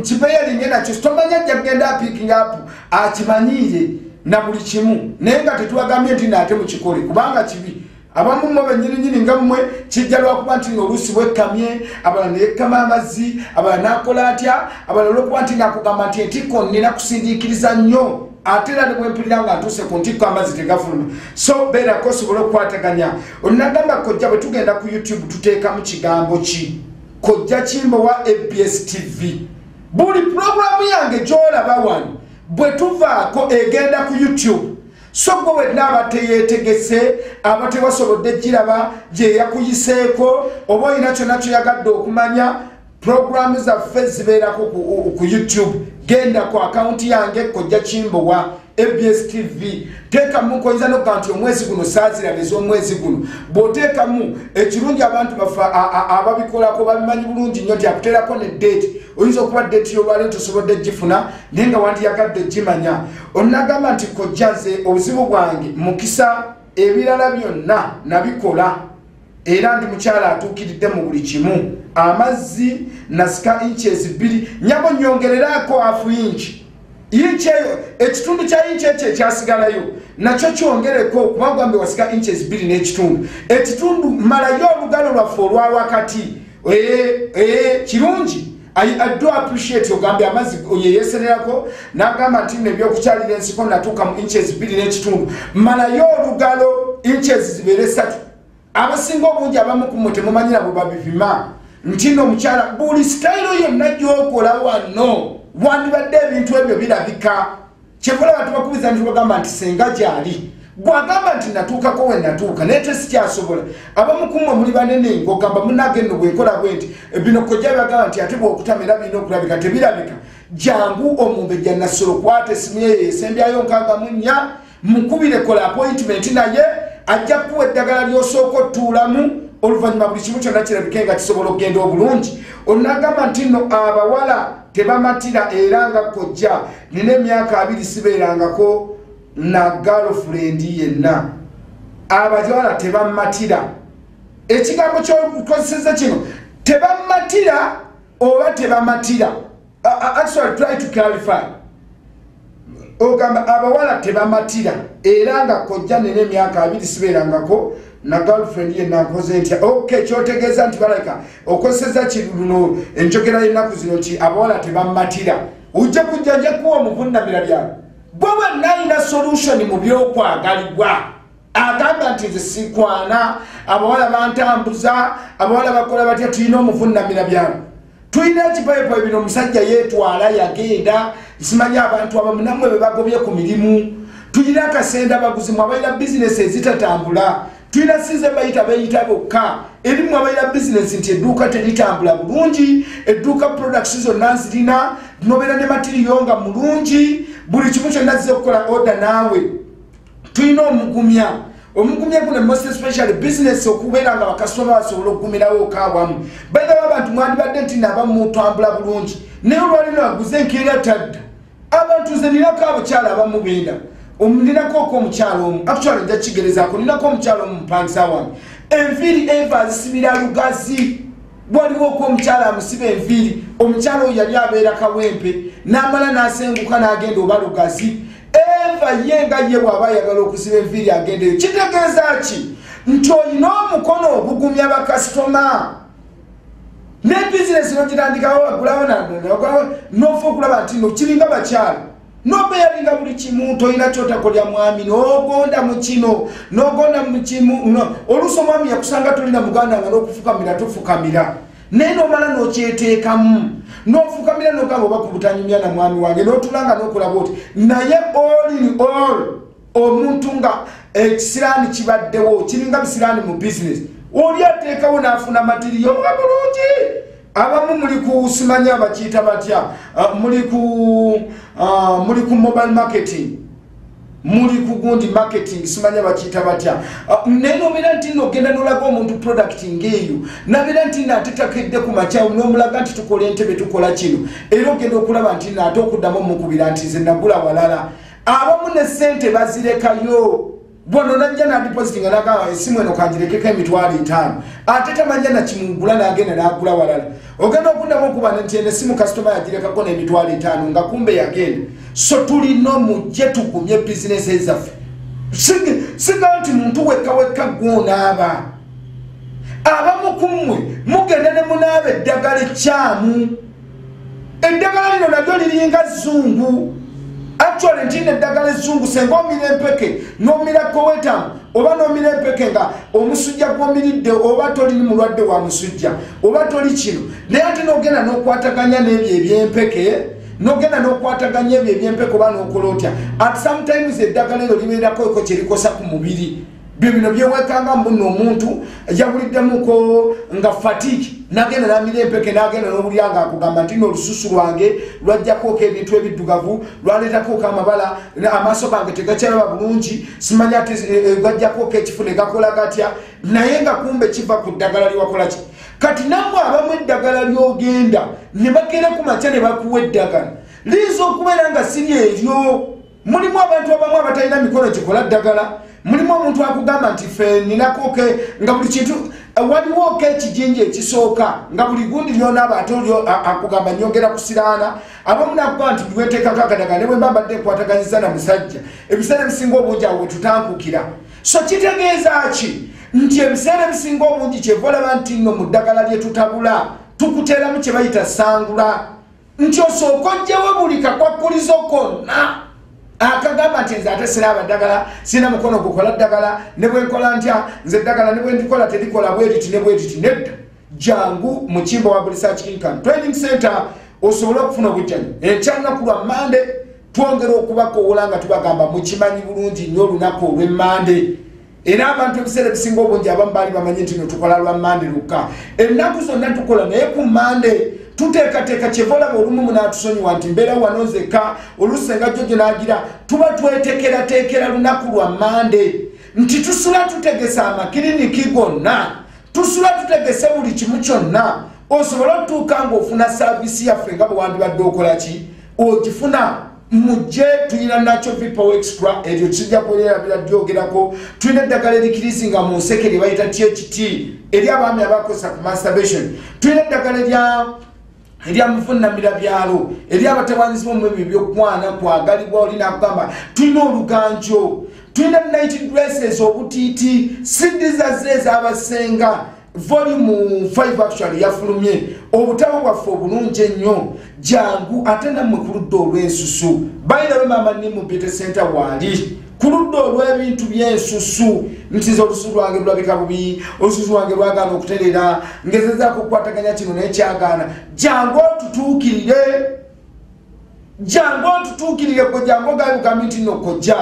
kibeeringe nakyo tomanya ajja kugenda picking up akimanyiire na buli kimu naye nga tetwagambye nti naate mukikole kubanga kibi. Abamu mwe bennyini nga mmwe kijja lwakuba nti oluusi bwekkamye abalala neyekkama amazzi abalala n'akola atya abalala olwokuba nti nakugamba nti entikko nnina kusindiikiriza nnyo ate era ne bwempulira nga ntuuse ku ntikko amazzi tegafuluma. So beerako osobole okukwataganya. Onagamba kojja bwe tugenda ku YouTube tuteekamu kigambo ki Kojja Kimbo wa ABS TV. Buli programu yange gy'olaba wano bwe tuvaako egenda ku YouTube. So gwe n'abateyeetegese abatebasobodde giraba gye yakuyiseeko oba olina kyonna kyoyagadde okumanya programu zaffe zibeerako ku YouTube. Genda ku akaunti yange Kojja Kimbo wa ABS TV. Teekamu koyinza n'okugamba nti omwezi guno saaziraba ez'omwezi guno. Bw'oteekamu ekirungi abantu baffe ababikolako babimanyi bulungi nnyo nti akuteerako ne date. Oyinza okuba date y'olwaleero tosobodde gifuna naye nga wandiyagadde gimanya. Onagamba nti kojja nze obuzibu bwange mukisa ebirala byonna nabikola era ndi mukyala atuukiridde mu buli kimu. Amazzi nasika inches 2 nyabo nyongererako half inch. Ekitundu kya inch ekyo ekyasigalayo nakyo kyongereko kubanga mbe wasika inches 2 n'ekitundu. Ekitundu malayo olugalo lwaffe olwa wakati. Kirungi. I do appreciate ogambe amazzi oyeyesererako n'agamba nti nebyokukyalira ensiko natuuka mu inches 2 n'ekitundu. Malayo olugalo inches zibeere 3. Abasinga obungi abamu ku mmwe temumanyira bwe babivima nti no omukyala buli sitayiro yonna gy'okola wano wandibadde ebintu ebyo birabika. Kyekola batubakubiza nti bagamba nti senga gyali gwagamba nti natuukako we natuuka naye tesikyasobola. Abamu ku mmwe muli banene ng'ogamba munnage nno bwenkola bwe nti bino kojja bagamba nti ate bw'okutamera birina okulabika tebirabika. Jangu omumbejja Nasolo kwata essimu ye esembyayo 64 mukubire kola appointment naye ajja kuwa eddagala ly'osooka otuulamu oluvannyuma buli kimu kyonna kirabike nga kisobola okugenda obulungi. Onagamba nti nno abawala tebamatira era nga kojja nina emyaka 2 sibeerangako na girlfriend yenna. Abawala tebamatira. Ekigambo ky'okozeseza kino tebamatira oba tebamatira. Actually try to clarify. ogamba abawala tebamatira era nga kojja nene emyaka 2 sibeerangako na girlfriend ye nakoze ntya okay kyotegeeza nti balaka okoseza kiruno enjogera y'ennaku zino nti abawala tebamatira ujja kujjanja kuwa omuvunnamira byabo bwoba nalina solution mu byokwagalibwa agamba nti nze sikwana abawala bantambuza abawala bakola batya tulina omuvunnamira byabo tulina ekipayipo ebino omusajja yeetwala yagenda nsimanya abantu abamu nammwe be bagobye ku mirimu tulina akasenda abaguzi mu abaira bizinesi ezitatambula tulina size bayita beyita bokka erimu abaira bizinesi nti edduuka teritambula bulungi edduuka products zonna zirina nobeera ne matiriyo nga mulungi buli kimu kyonna zize okukola order naawe tulina omugumya guno most especially business okubeera nga bakasitoma basobola okugumirawo okaawamu bairawo abantu mwandibadde nti nabamu mutambula bulungi naye olwalino aguze enkeera tadda abantu nze ninako abakyala abamu beenda ninako omukyalo omu actually nja kigerezaako ninako omukyalo omu mpangisa wange enviiri eva azisibira lugazi waliwo omukyala amusiba enviiri omukyalo oyo yali abeera kawempe n'amala n'asenguka n'agenda oba lugazi eva yenga ye bw'aba ayagala okusiba enviiri agendeyo kitegeeza ki nti olina omukono ogugumya bakasitoma ne bizinesi nogitandikawo wagulawo nofa okulaba nti no kiringa bakyala nobeeringa buli kimu tolina kyotakolya mwami nogonda mu kino nogonda mu kimu oluusi omwami yakusanga tolina muganda nga n'okufukamira tofukamira naye nomala nokyeteekamu nofukamira nogamba oba kubutanyumya na mwami wange notulanga nokulaba oti naye all in all omuntu nga ekisiraani kibaddewo kiringa bisiraani mu bizinesi oli ateekawo n'afuna matiriyo nga bulungi abamu muli ku simanya bakiyita batya muli ku mobile marketing muli ku gundi marketing simanya bakiyita batya naye nobeera nti nogenda nolaga omuntu product ngeeyo nabeera nti naatetakedde ku makyawo nomulaga nti tukola entebe tukola kino era ogenda okulaba nti naate okuddamu omukubira nti nze nagula walala abamu ne sente bazirekayo bono najja nadipositinga nagamba esimu eno kangirekeko $5,000 ate tamanya nakimugula nagenda nagula walala ogenda okuddamu okubana nti eno esimu kasitoma yagirekako $5,000 nga kumbe yagenda so tulina mujje tugumye bizinesi ezaffe siga nti muntu wekka gwonaaba abamu kummwe mugenda ne munaaba eddagala ekyamu eddagala lino nalyo liringa zungu actually ntina eddagala ezzungu senga omira empeke n'omira kowetamu oba n'omira empeke nga omusujja gw'omiridde oba toli mulwadde wa musujja oba toli kino naye ate n'ogenda n'okwataganya n'ebyo ebyempeke n'ogenda n'okwataganya ebyo ebyempeke oba n'okola otya at sometimes eddagala eryo libeerako eko kyerikosa ku mubiri byo bino byewekanga mbuno omuntu yabuliddemuko nga fatigue nagenda namira empeke nagenda n'obulyanga akugamba nti n'olususu lwange lwajjakooka ebintu ebiddugavu lwaleetakooka amabala amaaso gange tegakyalaba bulungi simanya ati gajjakooka ekifu ne gakola gatya naye nga kumbe kiva ku ddagala liwakola ki kati nammwe abamu eddagala lyogenda ne bagera ku makya ne bakuwa eddagala liiza okubeera nga siri eryo mulimu abantu abamu abatalina mikono gikola ddagala mulimu omuntu akugamba nti fe ninakoke nga buli kintu waliwo ke ekijinja ekisooka nga buli gundi lyonaaba ate olyo akugamba nyongera kusiraana abamu nakugamba nti bweteekako akadagala ne bwe mba mbadde nkwataganyiza na musajja ebiseera ebisinga obungi awo wetutankukira so kitegeeza ki nti ebiseera ebisinga obungi kyeva olaba nti nno mu ddagala lye tutabula tukuteeramu kye bayita sangula nti osooka ojjewo buli kakwakkulizo konna akagamba nti nze ate siraba ddagala sina mukono gukola ddagala ne bwenkola ntya nze ddagala ne bwendikola terikola bweriti ne bweriti nedda jangu mu kimbo wa Research Income Training Center osobola okufuna obujjanyi ekyanaku lwa Mande twongera okubakoola nga tubagamba mukimanyi bulungi nnyo olunaku olw'Emmande era abantu ebiseera ebisinga obungi abamu baali bamanyi nti tukola lwa Mande lukka ennaku zonna tukola naye ku Mande tuteekateeka kyevolaba olumu munaatusonyiwa nti mbeera wano nzekka oluusi nga jjo gyenagira tuba twetekerateekera lunaku lwa Mande nti tusula tutegesa amakiriniki gonna tusula tutegese buli kimu kyonna osobola otuuka ng'ofuna saavisi yaffe nga bwe wandibadde okola ki ogifuna mujje tuyina nakyo vipawo extra eryo kijja kwerabira byogerako tulina eddagala erikirisinga mu nseke lye bayita THT eri abaami abakozesa ku masturbation tulina eddagala erya eri amuvunnamira byalo eri abatewanyizimu mu byokwana kwagalibwa olina akugamba tulina oluganjo tulina night dresses obutiiti sidiza z'abasenga volume 5 actually yafulumye obutabo bwaffe obulungi ennyo jangu ate nammwe ku ludda olw'ensusu bayirabe maama Nimu Beauty Center waali ku ludda olw'ebintu by'ensusu nti olususu lwange lulabika bubi olususu lwange lwagaana okuterera ngezezaako okukwataganya kino n'ekyagaana jangu otutuukirire gwe jangu ogayugambi nti nno kojja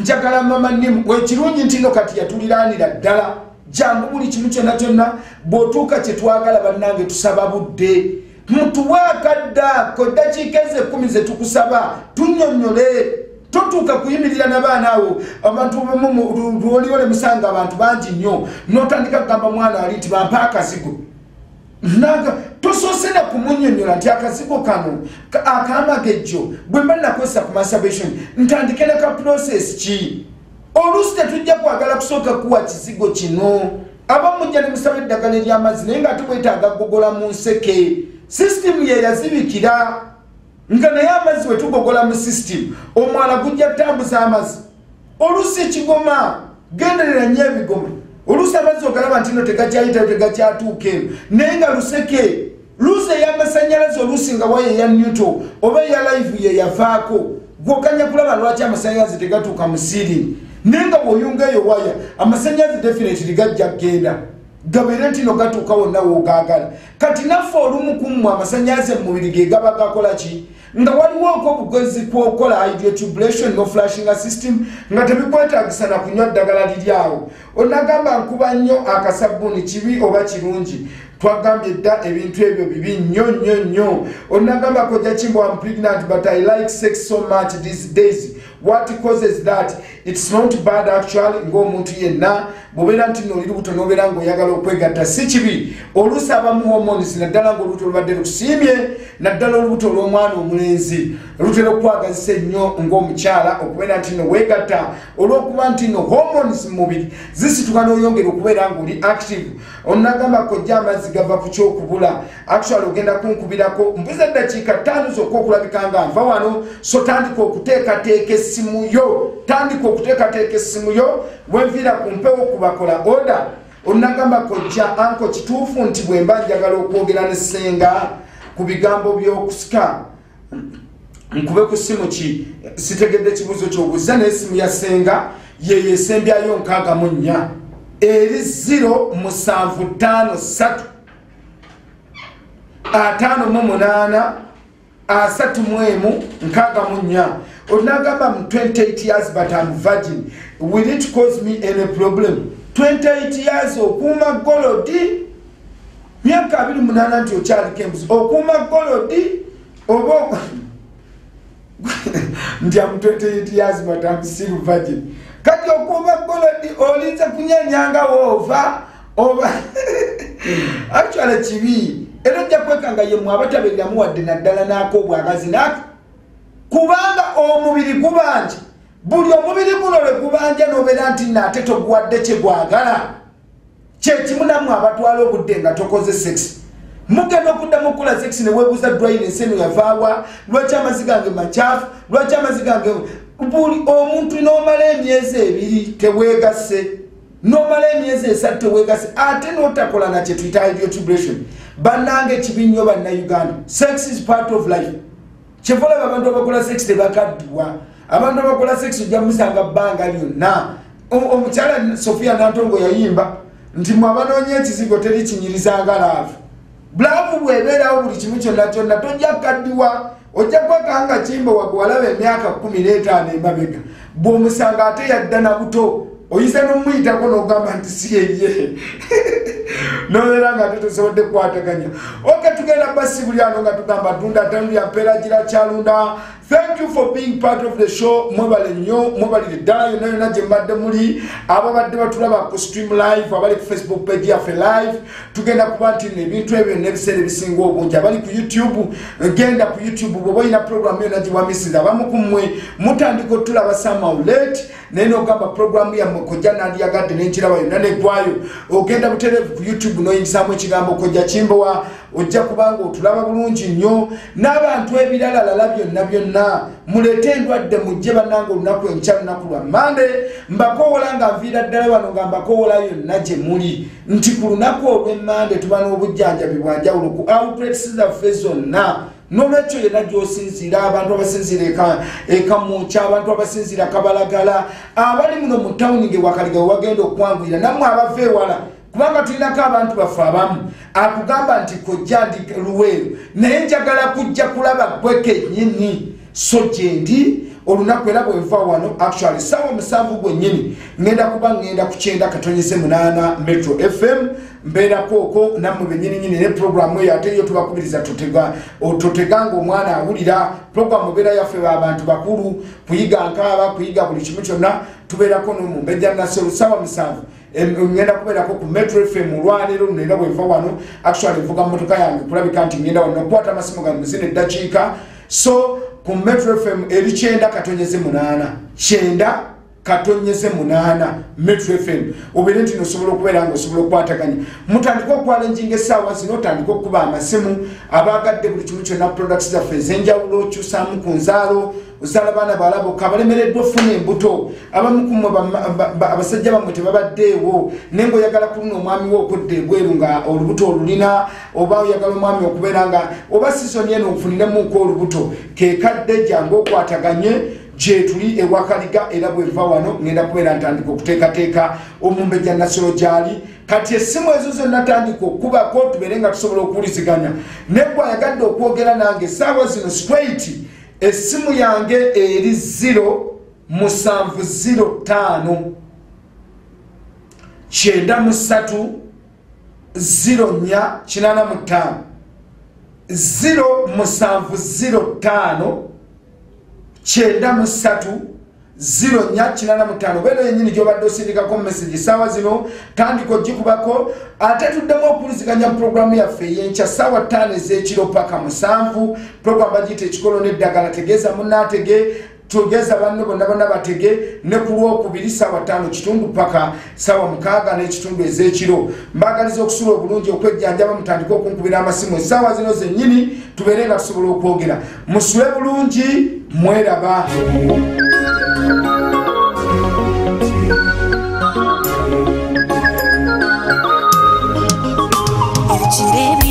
njagala maama Nimu ekirungi nti nno kati yatuliranira ddala jangu buli kimu kyonna bw'otuuka kye twagala bannange tusaba budde mutuwe akaddaako eddakiika eze 10 ze tukusaba tunnyonnyole totuuka kuyimirira n'abaana abo abantu lwoliwo ne musanga abantu bangi nnyo n'otandika kugamba mwana wali nti bampa akazigo naga tosoose na kumunnyonnyola nti akazigo kano akamagejjo bwe mba nakozesa ku masturbation ntandike ne ka process ki oluusi tetujja kwagala kusooka kuwa kizigo kino abamujja ne musaba eddagala ery'amazzi naye nga tubwetaaga gogola mu nseke sisitimu ye yazibikira nga naye amazzi wetugogola mu sisitimu omwana gujja tambuza amazzi oluusi ekigoma genderera nnyo ebigoma oluusi amazzi ogalaba nti no tegakyayitayo tegakyatuuka eno naye nga luseke luusi ey'amasanyalaze oluusi nga waya eya newto oba eya live ye yavaako gwokanya kulaba lwaki amasanyalaze tegatuuka mu sirini naye nga bw'oyunga eyo waya amasanyalaze definitely gajja kgenda gabeere nti no gatuuka wonna woogagala kati naffe olumu kummwe amasanyalaze mu mubiri ge gaba gakola ki nga waliwo obugezi kwokola hydrotubulation no flashing system nga tebikwetaagisa na kunywa ddagala liryawo onagamba nkuba nnyo akasabbuuni kibi oba kirungi twagambye dda ebintu ebyo bibi nnyo onagamba kojja Kimbo I'm pregnant but I like sex so much these days what causes that it's not bad actually ng'omuntu yenna bw'obeera nti nno oli lubuto n'obeera ng'oyagala okwegatta si kibi oluusi abamu hormones naddala ng'olubuto lubadde lukusiimye naddala olubuto olw'omwana omulenzi lutera okwagazisa ennyo ng'omukyala okubeera nti nno weegatta olw'okuba nti nno hormones mu mubiri zisituka n'oyongera okubeera ng'oli active onagamba kojja amazzi gava ku kyokubula actually ogenda kunkubirako mbuza eddakiika 5 zokka okulabika nga nva wano so tandika okuteekateeka essimu yo wenviira ku mpewo kubakola oda onagamba kojja anko kituufu nti bwe mba njagala okwogera ne ssenga ku bigambo by'okusika nkube ku ssimu ki sitegedde kibuuzo ky'obuuza n'essimu ya ssenga ye yesembyayo 64 eri 0753 58 34 onagamba I'm 28 years but I'm virgin will it cause me any problem 28 years okuuma golodi myaka 28 nti okyaliko embuzi okuuma golodi oba nti I'm 28 years but I'm still virgin kati okuuma golodi olinza kunyanyanga woova oba actually kibi era ojja kwekanga ye mwabatabeeramu wadde naddala naako obwagazi naako kubanga omubiri gubanja buli omubiri guno lwe gubanja n'obeera nti naate toguwadde kye gwagala kyekimu nammwe abatwala obudde nga tokoze sex mugenda okuddamu okukola sex ne weebuuza dwayiro enseno yavaawa lwaki amazzi gange makyafu lwaki amazzi gange buli omuntu n'omala emyezi 2 teweegase n'omala emyezi 3 teweegase ate n'otakola na kye tuyita hydrotubulation bannange kibi nnyo bannayuganda sex is part of life kyevolaba abantu abakola sex tebakaddiwa abantu abakola sex ojja musanga bbanga lyonna omukyala Sofia Nantongo yayimba nti mwabanoonye ekizigo teri kinyirizanga laavu bulavu bwebeerawo buli kimu kyonna tojja kukaddiwa ojja kwekanga Kimbo wagwalaba emyaka 15 emabega bw'omusanga ate yadda na buto oyise n'omuyitako n'ogamba nti si yeye nobeera nga tetusobodde kukwataganya oke tugenda basi buli ano nga tugamba tunda tanu ya mperagira kyalunda. Thank you for being part of the show. Mwebale nnyo mwebalire ddala yonna gye mbadde muli ababadde batulaba ku stream live abali ku Facebook page yaffe live tugenda kuba nti ebintu ebyo n'ebiseera ebisinga obungi abali ku YouTube genda ku YouTube bw'oba olina program yonna gye wamisiza abamu ku mmwe mutandika otulaba somehow late naye n'ogamba program yammwe kojja nandiyagadde n'enkiraba yonna neggwayo ogenda butereevu ku YouTube n'oyingizamu ekigambo kojja Kimbo wa ojja kubanga otulaba bulungi nnyo n'abantu ebirala byonna mulete endwadde mujje bannanga olunaku enkya lunaku lwa Mande mbakoowola nga nviira ddala wano nga mbakoowola yonna gye muli nti ku lunaku olw'Emmande tuba n'obujjanjabi bwa njawulo ku outlets zaffe zonna n'olwekyo yena gy'osinziira abantu abasinziira ekamuukya abantu abasinziira Kabalagala abali muno mu tawuni ng'ewakaliga wagenda okwanguira nammwe abava ewala kubanga tulinako abantu baffe abamu akugamba nti kojja ndi Luweero naye njagala kujja kulaba gwe kennyini so gyendi olunaku era bwenva wano actually sawa musanvu gwennyini ngenda kuba ngenda ku 9.8 Metro FM mbeerako okwo nammwe bennyininyini ne programu eyo ate yo tubakubiriza toteganga omwana awulira programu beera yaffe abantu bakulu kuyiga nkaaba kuyiga buli kimu kyonna tubeerako n'omumbejja nasero sawa musanvu ngenda kubeerako ku Metro FM olwaleero luno era bwenva wano actually nvuga mu mmotoka yange kulabika nti ngenda wano okukwata amasimu gange muzina eddakiika so ku Metro FM eri 9.8 Metro FM obere nti nosobola okubeera nga osobola okukwataganya mutandika okwalenjinga essaawa zino otandika okuba amasimu abagadde buli kimu kyonna products zaffe ez'enjawulo okyusaamu ku nzaalo ozaala baana bawala bokka abalemereddwa ofuna embuto abamu kumwe abasajja bammwe tebabaddeewo naye ng'oyagala kuluna omwami we okudda ebweru nga olubuto olulina oba oyagala omwami okubeera nga oba sizoni eno ofuniremu olubuto kekadde jangu okwataganye gyetuli ewakaliga era bwenva wano ngenda kubeera ntandika okuteekateeka omumbejja nasiro gyali kati essimu ezo zonna tandika okubako tubeere nga tusobola okuwuliziganya neggwe ayagadde okwogera nange essaawa zino straight essimu yange eri 0-705 93 0485 0-705 93 bero yenyini gyobadde osindikako message saawa zino tandika ogikubako ate tuddemu okuwuliziganya programu yaffe ey'enkya saawa 5 ez'ekiro paka 7 programu bagiyita ekikolo n'eddagala tegeeza munnaatege tugeza banno bonna batege ne ku Lwokubiri saawa 5 paka saawa 6 n'ekitundu ez'ekiro mbagaliza okusula obulungi okwejjanjaba mutandika okunkubira amasimu essaawa zino zennyini tubeere nga tusobola okwogera musule bulungi mweraba Chirebe